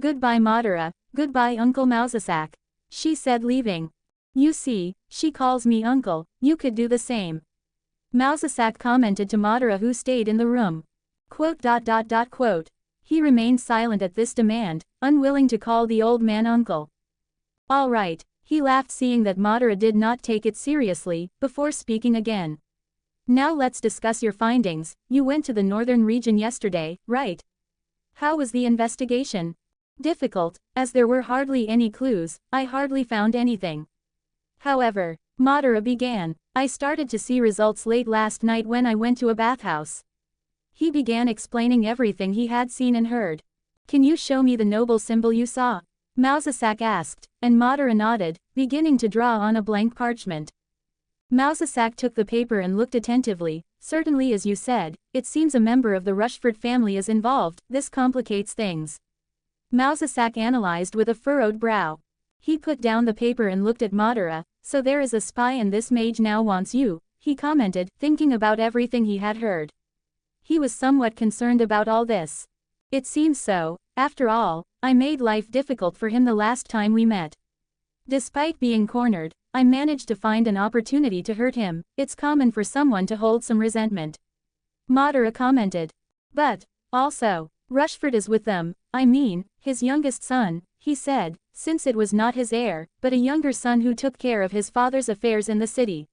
Goodbye Madara, goodbye Uncle Mausasak, she said leaving. You see, she calls me uncle, you could do the same. Mausasak commented to Madara who stayed in the room. Quote. He remained silent at this demand, unwilling to call the old man uncle. All right, he laughed seeing that Madara did not take it seriously, before speaking again. Now let's discuss your findings. You went to the northern region yesterday, right? How was the investigation? Difficult, as there were hardly any clues, I hardly found anything. However, Madara began, I started to see results late last night when I went to a bathhouse. He began explaining everything he had seen and heard. Can you show me the noble symbol you saw? Mausasak asked, and Madara nodded, beginning to draw on a blank parchment. Mausasak took the paper and looked attentively. Certainly as you said, it seems a member of the Rushford family is involved, this complicates things. Mausasak analyzed with a furrowed brow. He put down the paper and looked at Madara. So there is a spy and this mage now wants you, he commented, thinking about everything he had heard. He was somewhat concerned about all this. It seems so. After all, I made life difficult for him the last time we met. Despite being cornered, I managed to find an opportunity to hurt him. It's common for someone to hold some resentment. Madara commented. But, also, Rushford is with them, I mean, his youngest son, he said, since it was not his heir, but a younger son who took care of his father's affairs in the city.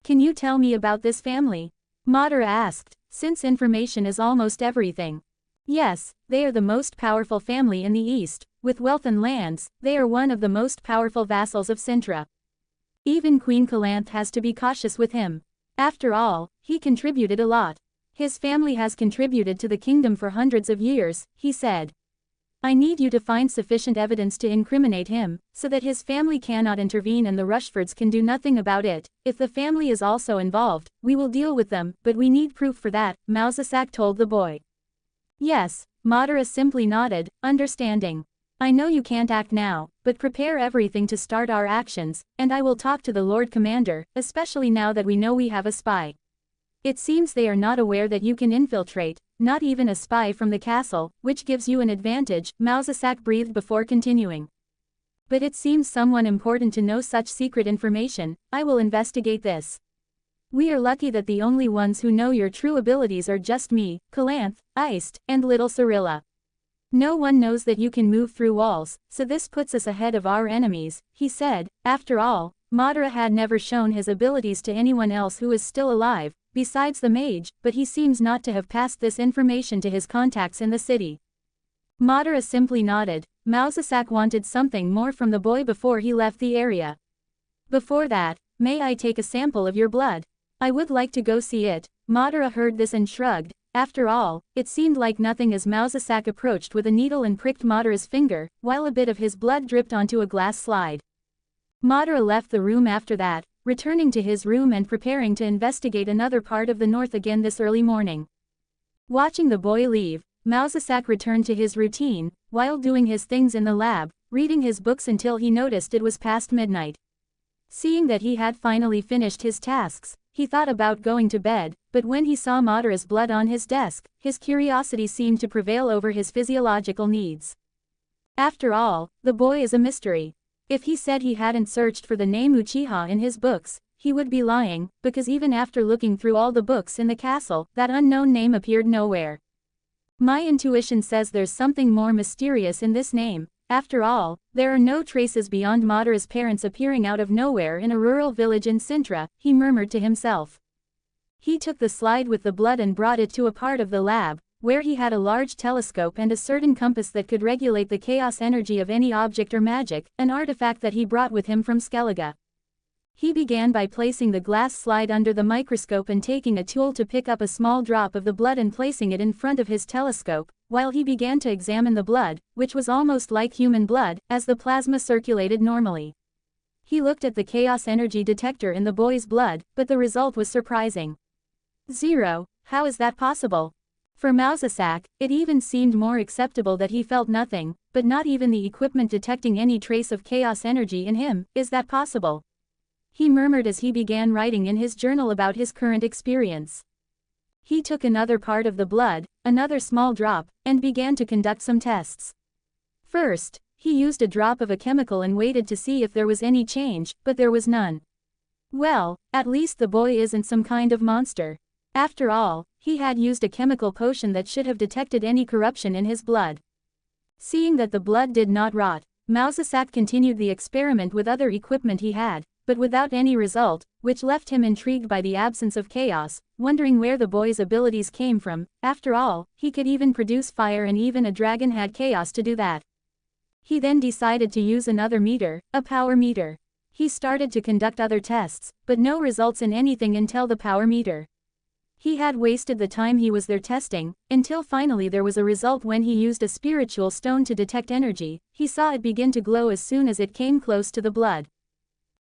Can you tell me about this family? Madara asked, since information is almost everything. Yes, they are the most powerful family in the east, with wealth and lands, they are one of the most powerful vassals of Cintra. Even Queen Calanth has to be cautious with him. After all, he contributed a lot. His family has contributed to the kingdom for hundreds of years, he said. I need you to find sufficient evidence to incriminate him, so that his family cannot intervene and the Rushfords can do nothing about it. If the family is also involved, we will deal with them, but we need proof for that, Mausasak told the boy. Yes, Madara simply nodded, understanding. I know you can't act now, but prepare everything to start our actions, and I will talk to the Lord Commander, especially now that we know we have a spy. It seems they are not aware that you can infiltrate, not even a spy from the castle, which gives you an advantage, Mausasak breathed before continuing. But it seems someone important to know such secret information, I will investigate this. We are lucky that the only ones who know your true abilities are just me, Calanth, Iced, and little Cirilla. No one knows that you can move through walls, so this puts us ahead of our enemies, he said. After all, Madara had never shown his abilities to anyone else who is still alive, besides the mage, but he seems not to have passed this information to his contacts in the city. Madara simply nodded. Mausasak wanted something more from the boy before he left the area. Before that, may I take a sample of your blood? I would like to go see it. Madara heard this and shrugged. After all, it seemed like nothing as Mausasak approached with a needle and pricked Madara's finger, while a bit of his blood dripped onto a glass slide. Madara left the room after that, returning to his room and preparing to investigate another part of the north again this early morning. Watching the boy leave, Mausasak returned to his routine, while doing his things in the lab, reading his books until he noticed it was past midnight. Seeing that he had finally finished his tasks, he thought about going to bed, but when he saw Madara's blood on his desk, his curiosity seemed to prevail over his physiological needs. After all, the boy is a mystery. If he said he hadn't searched for the name Uchiha in his books, he would be lying, because even after looking through all the books in the castle, that unknown name appeared nowhere. My intuition says there's something more mysterious in this name. After all, there are no traces beyond Madara's parents appearing out of nowhere in a rural village in Cintra, he murmured to himself. He took the slide with the blood and brought it to a part of the lab, where he had a large telescope and a certain compass that could regulate the chaos energy of any object or magic, an artifact that he brought with him from Skellige. He began by placing the glass slide under the microscope and taking a tool to pick up a small drop of the blood and placing it in front of his telescope, while he began to examine the blood, which was almost like human blood, as the plasma circulated normally. He looked at the chaos energy detector in the boy's blood, but the result was surprising. 0. How is that possible? For Mausasak, it even seemed more acceptable that he felt nothing, but not even the equipment detecting any trace of chaos energy in him. Is that possible? He murmured as he began writing in his journal about his current experience. He took another part of the blood, another small drop, and began to conduct some tests. First, he used a drop of a chemical and waited to see if there was any change, but there was none. Well, at least the boy isn't some kind of monster. After all, he had used a chemical potion that should have detected any corruption in his blood. Seeing that the blood did not rot, Mausasak continued the experiment with other equipment he had, but without any result, which left him intrigued by the absence of chaos, wondering where the boy's abilities came from. After all, he could even produce fire and even a dragon had chaos to do that. He then decided to use another meter, a power meter. He started to conduct other tests, but no results in anything until the power meter. He had wasted the time he was there testing, until finally there was a result when he used a spiritual stone to detect energy. He saw it begin to glow as soon as it came close to the blood.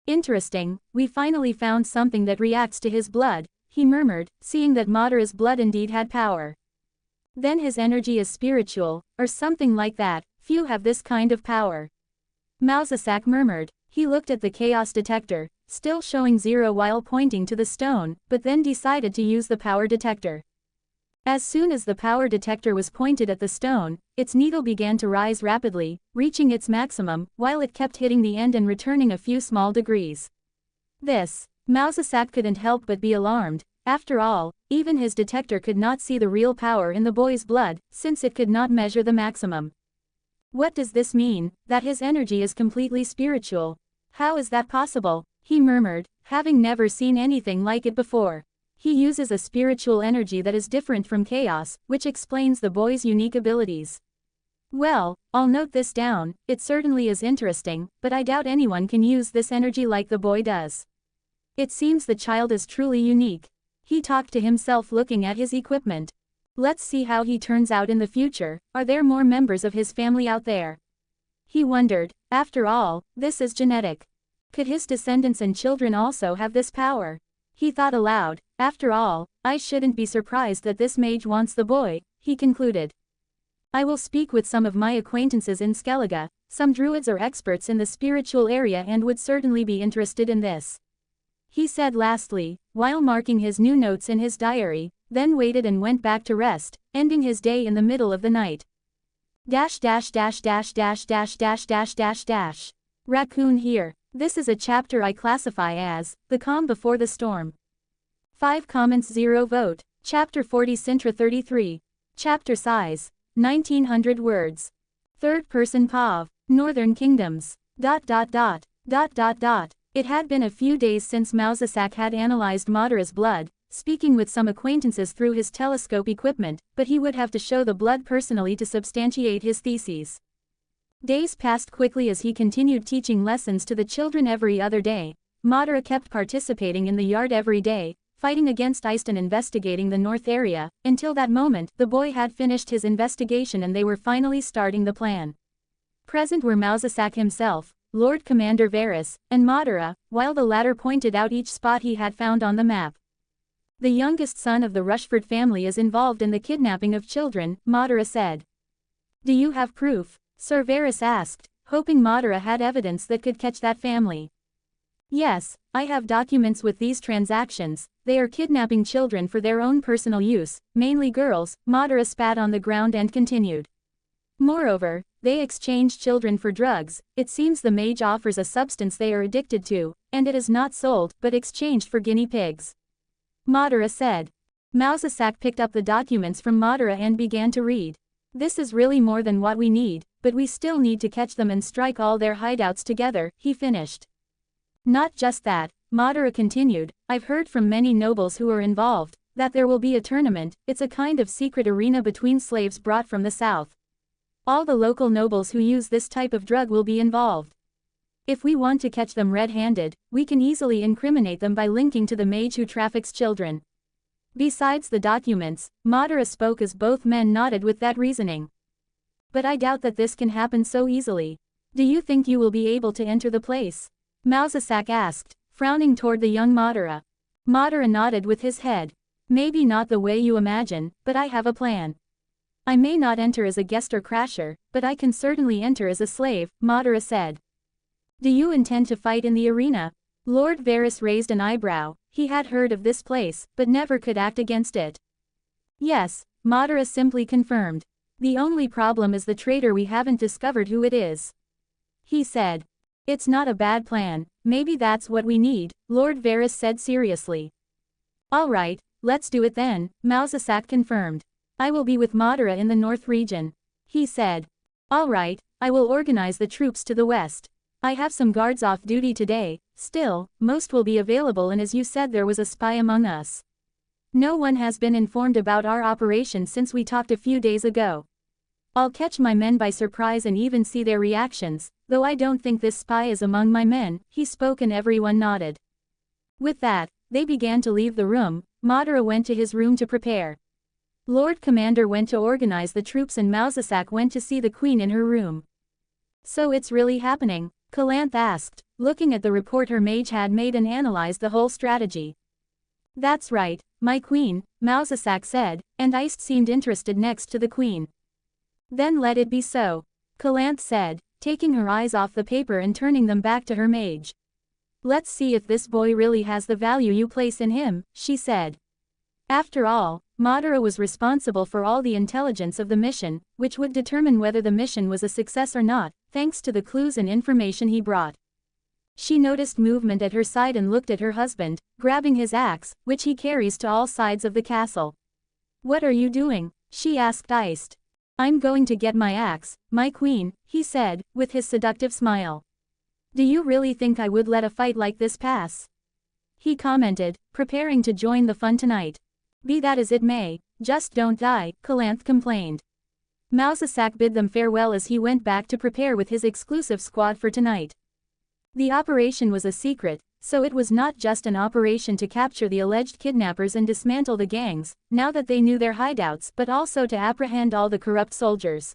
Interesting, we finally found something that reacts to his blood, he murmured, seeing that Madara's blood indeed had power. Then his energy is spiritual, or something like that. Few have this kind of power. Mausasak murmured. He looked at the chaos detector, still showing 0 while pointing to the stone, but then decided to use the power detector. As soon as the power detector was pointed at the stone, its needle began to rise rapidly, reaching its maximum, while it kept hitting the end and returning a few small degrees. Mausasak couldn't help but be alarmed. After all, even his detector could not see the real power in the boy's blood, since it could not measure the maximum. What does this mean, that his energy is completely spiritual? How is that possible? He murmured, having never seen anything like it before. He uses a spiritual energy that is different from chaos, which explains the boy's unique abilities. Well, I'll note this down. It certainly is interesting, but I doubt anyone can use this energy like the boy does. It seems the child is truly unique. He talked to himself looking at his equipment. Let's see how he turns out in the future. Are there more members of his family out there? He wondered. After all, this is genetic. Could his descendants and children also have this power? He thought aloud. After all, I shouldn't be surprised that this mage wants the boy, he concluded. I will speak with some of my acquaintances in Skellige. Some druids are experts in the spiritual area and would certainly be interested in this. He said lastly, while marking his new notes in his diary, then waited and went back to rest, ending his day in the middle of the night. Raccoon here. This is a chapter I classify as the calm before the storm. 5 comments 0 vote. Chapter 40 Cintra 33. Chapter size 1900 words. Third person POV. Northern Kingdoms. It had been a few days since Mausasak had analyzed Madara's blood, speaking with some acquaintances through his telescope equipment, but he would have to show the blood personally to substantiate his theses. Days passed quickly as he continued teaching lessons to the children every other day. Madara kept participating in the yard every day, fighting against Iced and investigating the north area. Until that moment, the boy had finished his investigation and they were finally starting the plan. Present were Mausasak himself, Lord Commander Varys, and Madara, while the latter pointed out each spot he had found on the map. The youngest son of the Rushford family is involved in the kidnapping of children, Madara said. Do you have proof? Sir Varys asked, hoping Madara had evidence that could catch that family. Yes, I have documents with these transactions. They are kidnapping children for their own personal use, mainly girls. Madara spat on the ground and continued. Moreover, they exchange children for drugs. It seems the mage offers a substance they are addicted to, and it is not sold, but exchanged for guinea pigs. Madara said. Mausasak picked up the documents from Madara and began to read. This is really more than what we need, but we still need to catch them and strike all their hideouts together, he finished. Not just that, Madara continued, I've heard from many nobles who are involved, that there will be a tournament. It's a kind of secret arena between slaves brought from the south. All the local nobles who use this type of drug will be involved. If we want to catch them red-handed, we can easily incriminate them by linking to the mage who traffics children. Besides the documents, Madara spoke as both men nodded with that reasoning. But I doubt that this can happen so easily. Do you think you will be able to enter the place? Mausasak asked, frowning toward the young Madara. Madara nodded with his head. Maybe not the way you imagine, but I have a plan. I may not enter as a guest or crasher, but I can certainly enter as a slave, Madara said. Do you intend to fight in the arena? Lord Varys raised an eyebrow. He had heard of this place, but never could act against it. Yes, Madara simply confirmed. The only problem is the traitor. We haven't discovered who it is. He said. It's not a bad plan, maybe that's what we need, Lord Varys said seriously. Alright, let's do it then, Mausasak confirmed. I will be with Madara in the north region. He said. Alright, I will organize the troops to the west. I have some guards off duty today, still, most will be available, and as you said there was a spy among us. No one has been informed about our operation since we talked a few days ago. I'll catch my men by surprise and even see their reactions, though I don't think this spy is among my men, he spoke and everyone nodded. With that, they began to leave the room. Madara went to his room to prepare. Lord Commander went to organize the troops and Mausasak went to see the queen in her room. So it's really happening? Calanth asked, looking at the report her mage had made and analyzed the whole strategy. That's right, my queen, Mausasak said, and Iced seemed interested next to the queen. Then let it be so, Calanth said, taking her eyes off the paper and turning them back to her mage. Let's see if this boy really has the value you place in him, she said. After all, Madara was responsible for all the intelligence of the mission, which would determine whether the mission was a success or not, thanks to the clues and information he brought. She noticed movement at her side and looked at her husband, grabbing his axe, which he carries to all sides of the castle. What are you doing? She asked Iced. I'm going to get my axe, my queen, he said, with his seductive smile. Do you really think I would let a fight like this pass? He commented, preparing to join the fun tonight. Be that as it may, just don't die, Calanth complained. Mausasak bid them farewell as he went back to prepare with his exclusive squad for tonight. The operation was a secret, so it was not just an operation to capture the alleged kidnappers and dismantle the gangs, now that they knew their hideouts, but also to apprehend all the corrupt soldiers.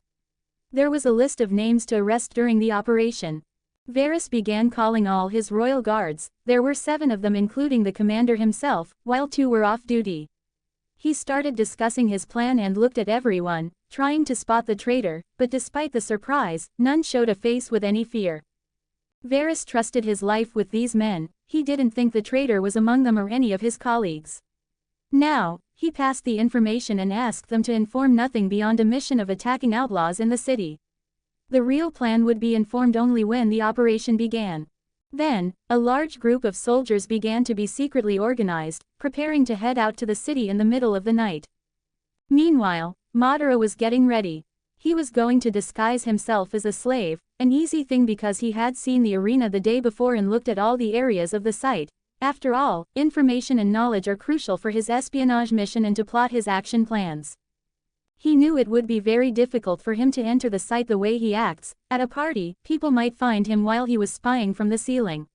There was a list of names to arrest during the operation. Varys began calling all his royal guards. There were 7 of them including the commander himself, while 2 were off duty. He started discussing his plan and looked at everyone, trying to spot the traitor, but despite the surprise, none showed a face with any fear. Varys trusted his life with these men. He didn't think the traitor was among them or any of his colleagues. Now, he passed the information and asked them to inform nothing beyond a mission of attacking outlaws in the city. The real plan would be informed only when the operation began. Then, a large group of soldiers began to be secretly organized, preparing to head out to the city in the middle of the night. Meanwhile, Madara was getting ready. He was going to disguise himself as a slave, an easy thing because he had seen the arena the day before and looked at all the areas of the site. After all, information and knowledge are crucial for his espionage mission and to plot his action plans. He knew it would be very difficult for him to enter the site the way he acts. At a party, people might find him while he was spying from the ceiling.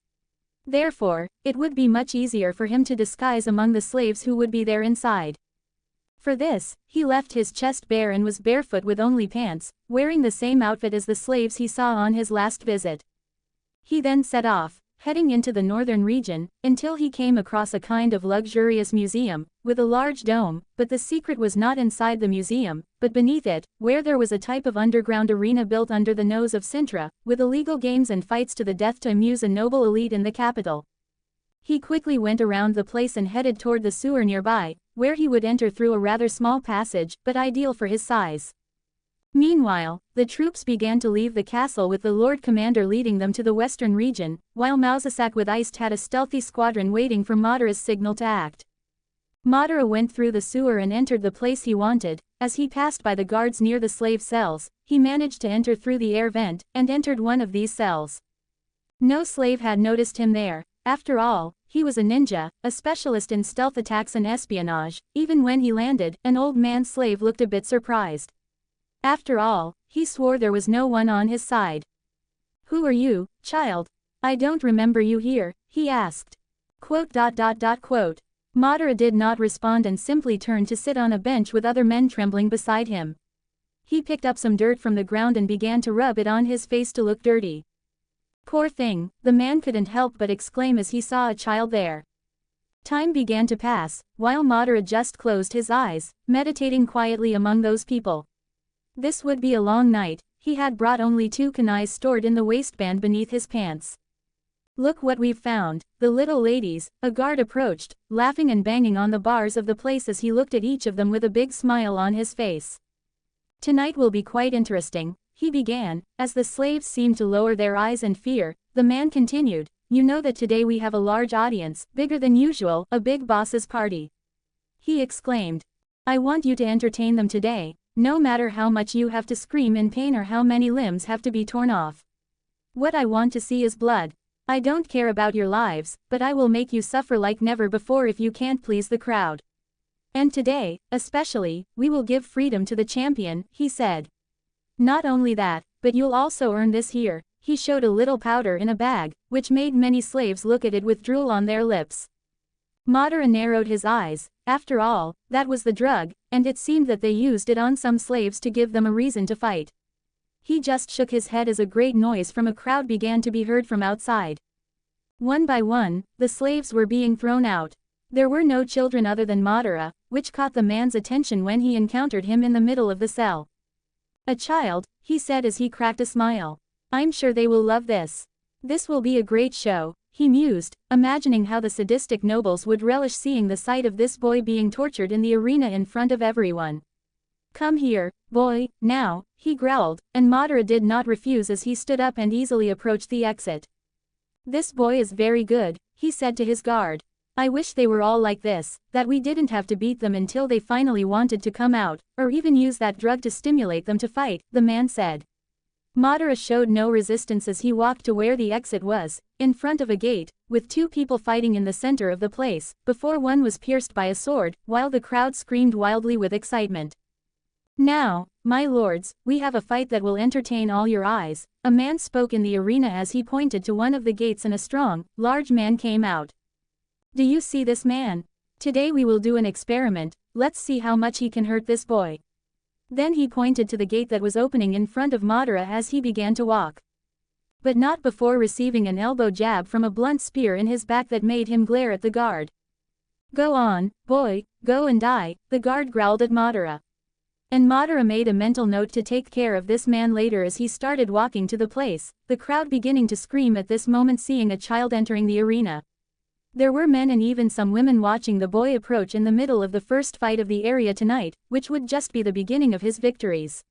Therefore, it would be much easier for him to disguise among the slaves who would be there inside. For this, he left his chest bare and was barefoot with only pants, wearing the same outfit as the slaves he saw on his last visit. He then set off, heading into the northern region, until he came across a kind of luxurious museum, with a large dome, but the secret was not inside the museum, but beneath it, where there was a type of underground arena built under the nose of Cintra, with illegal games and fights to the death to amuse a noble elite in the capital. He quickly went around the place and headed toward the sewer nearby, where he would enter through a rather small passage, but ideal for his size. Meanwhile, the troops began to leave the castle with the Lord Commander leading them to the western region, while Mausasak with Iced had a stealthy squadron waiting for Madara's signal to act. Madara went through the sewer and entered the place he wanted. As he passed by the guards near the slave cells, he managed to enter through the air vent, and entered one of these cells. No slave had noticed him there. After all, he was a ninja, a specialist in stealth attacks and espionage. Even when he landed, an old man slave looked a bit surprised. After all, he swore there was no one on his side. "Who are you, child? I don't remember you here," he asked. Madara did not respond and simply turned to sit on a bench with other men trembling beside him. He picked up some dirt from the ground and began to rub it on his face to look dirty. Poor thing, the man couldn't help but exclaim as he saw a child there. Time began to pass, while Madara just closed his eyes, meditating quietly among those people. This would be a long night. He had brought only 2 kunais stored in the waistband beneath his pants. "Look what we've found, the little ladies," a guard approached, laughing and banging on the bars of the place as he looked at each of them with a big smile on his face. "Tonight will be quite interesting," he began. As the slaves seemed to lower their eyes in fear, the man continued, "You know that today we have a large audience, bigger than usual, a big boss's party." He exclaimed, "I want you to entertain them today, no matter how much you have to scream in pain or how many limbs have to be torn off. What I want to see is blood. I don't care about your lives, but I will make you suffer like never before if you can't please the crowd. And today, especially, we will give freedom to the champion," he said. "Not only that, but you'll also earn this here." He showed a little powder in a bag, which made many slaves look at it with drool on their lips. Madara narrowed his eyes. After all, that was the drug, and it seemed that they used it on some slaves to give them a reason to fight. He just shook his head as a great noise from a crowd began to be heard from outside. One by one, the slaves were being thrown out. There were no children other than Madara, which caught the man's attention when he encountered him in the middle of the cell. "A child," he said as he cracked a smile. "I'm sure they will love this. This will be a great show," he mused, imagining how the sadistic nobles would relish seeing the sight of this boy being tortured in the arena in front of everyone. "Come here, boy, now," he growled, and Madara did not refuse as he stood up and easily approached the exit. "This boy is very good," he said to his guard. "I wish they were all like this, that we didn't have to beat them until they finally wanted to come out, or even use that drug to stimulate them to fight," the man said. Madara showed no resistance as he walked to where the exit was, in front of a gate, with 2 people fighting in the center of the place, before one was pierced by a sword, while the crowd screamed wildly with excitement. "Now, my lords, we have a fight that will entertain all your eyes," a man spoke in the arena as he pointed to one of the gates and a strong, large man came out. "Do you see this man? Today we will do an experiment, let's see how much he can hurt this boy." Then he pointed to the gate that was opening in front of Madara as he began to walk. But not before receiving an elbow jab from a blunt spear in his back that made him glare at the guard. "Go on, boy, go and die," the guard growled at Madara. And Madara made a mental note to take care of this man later as he started walking to the place, the crowd beginning to scream at this moment seeing a child entering the arena. There were men and even some women watching the boy approach in the middle of the first fight of the area tonight, which would just be the beginning of his victories.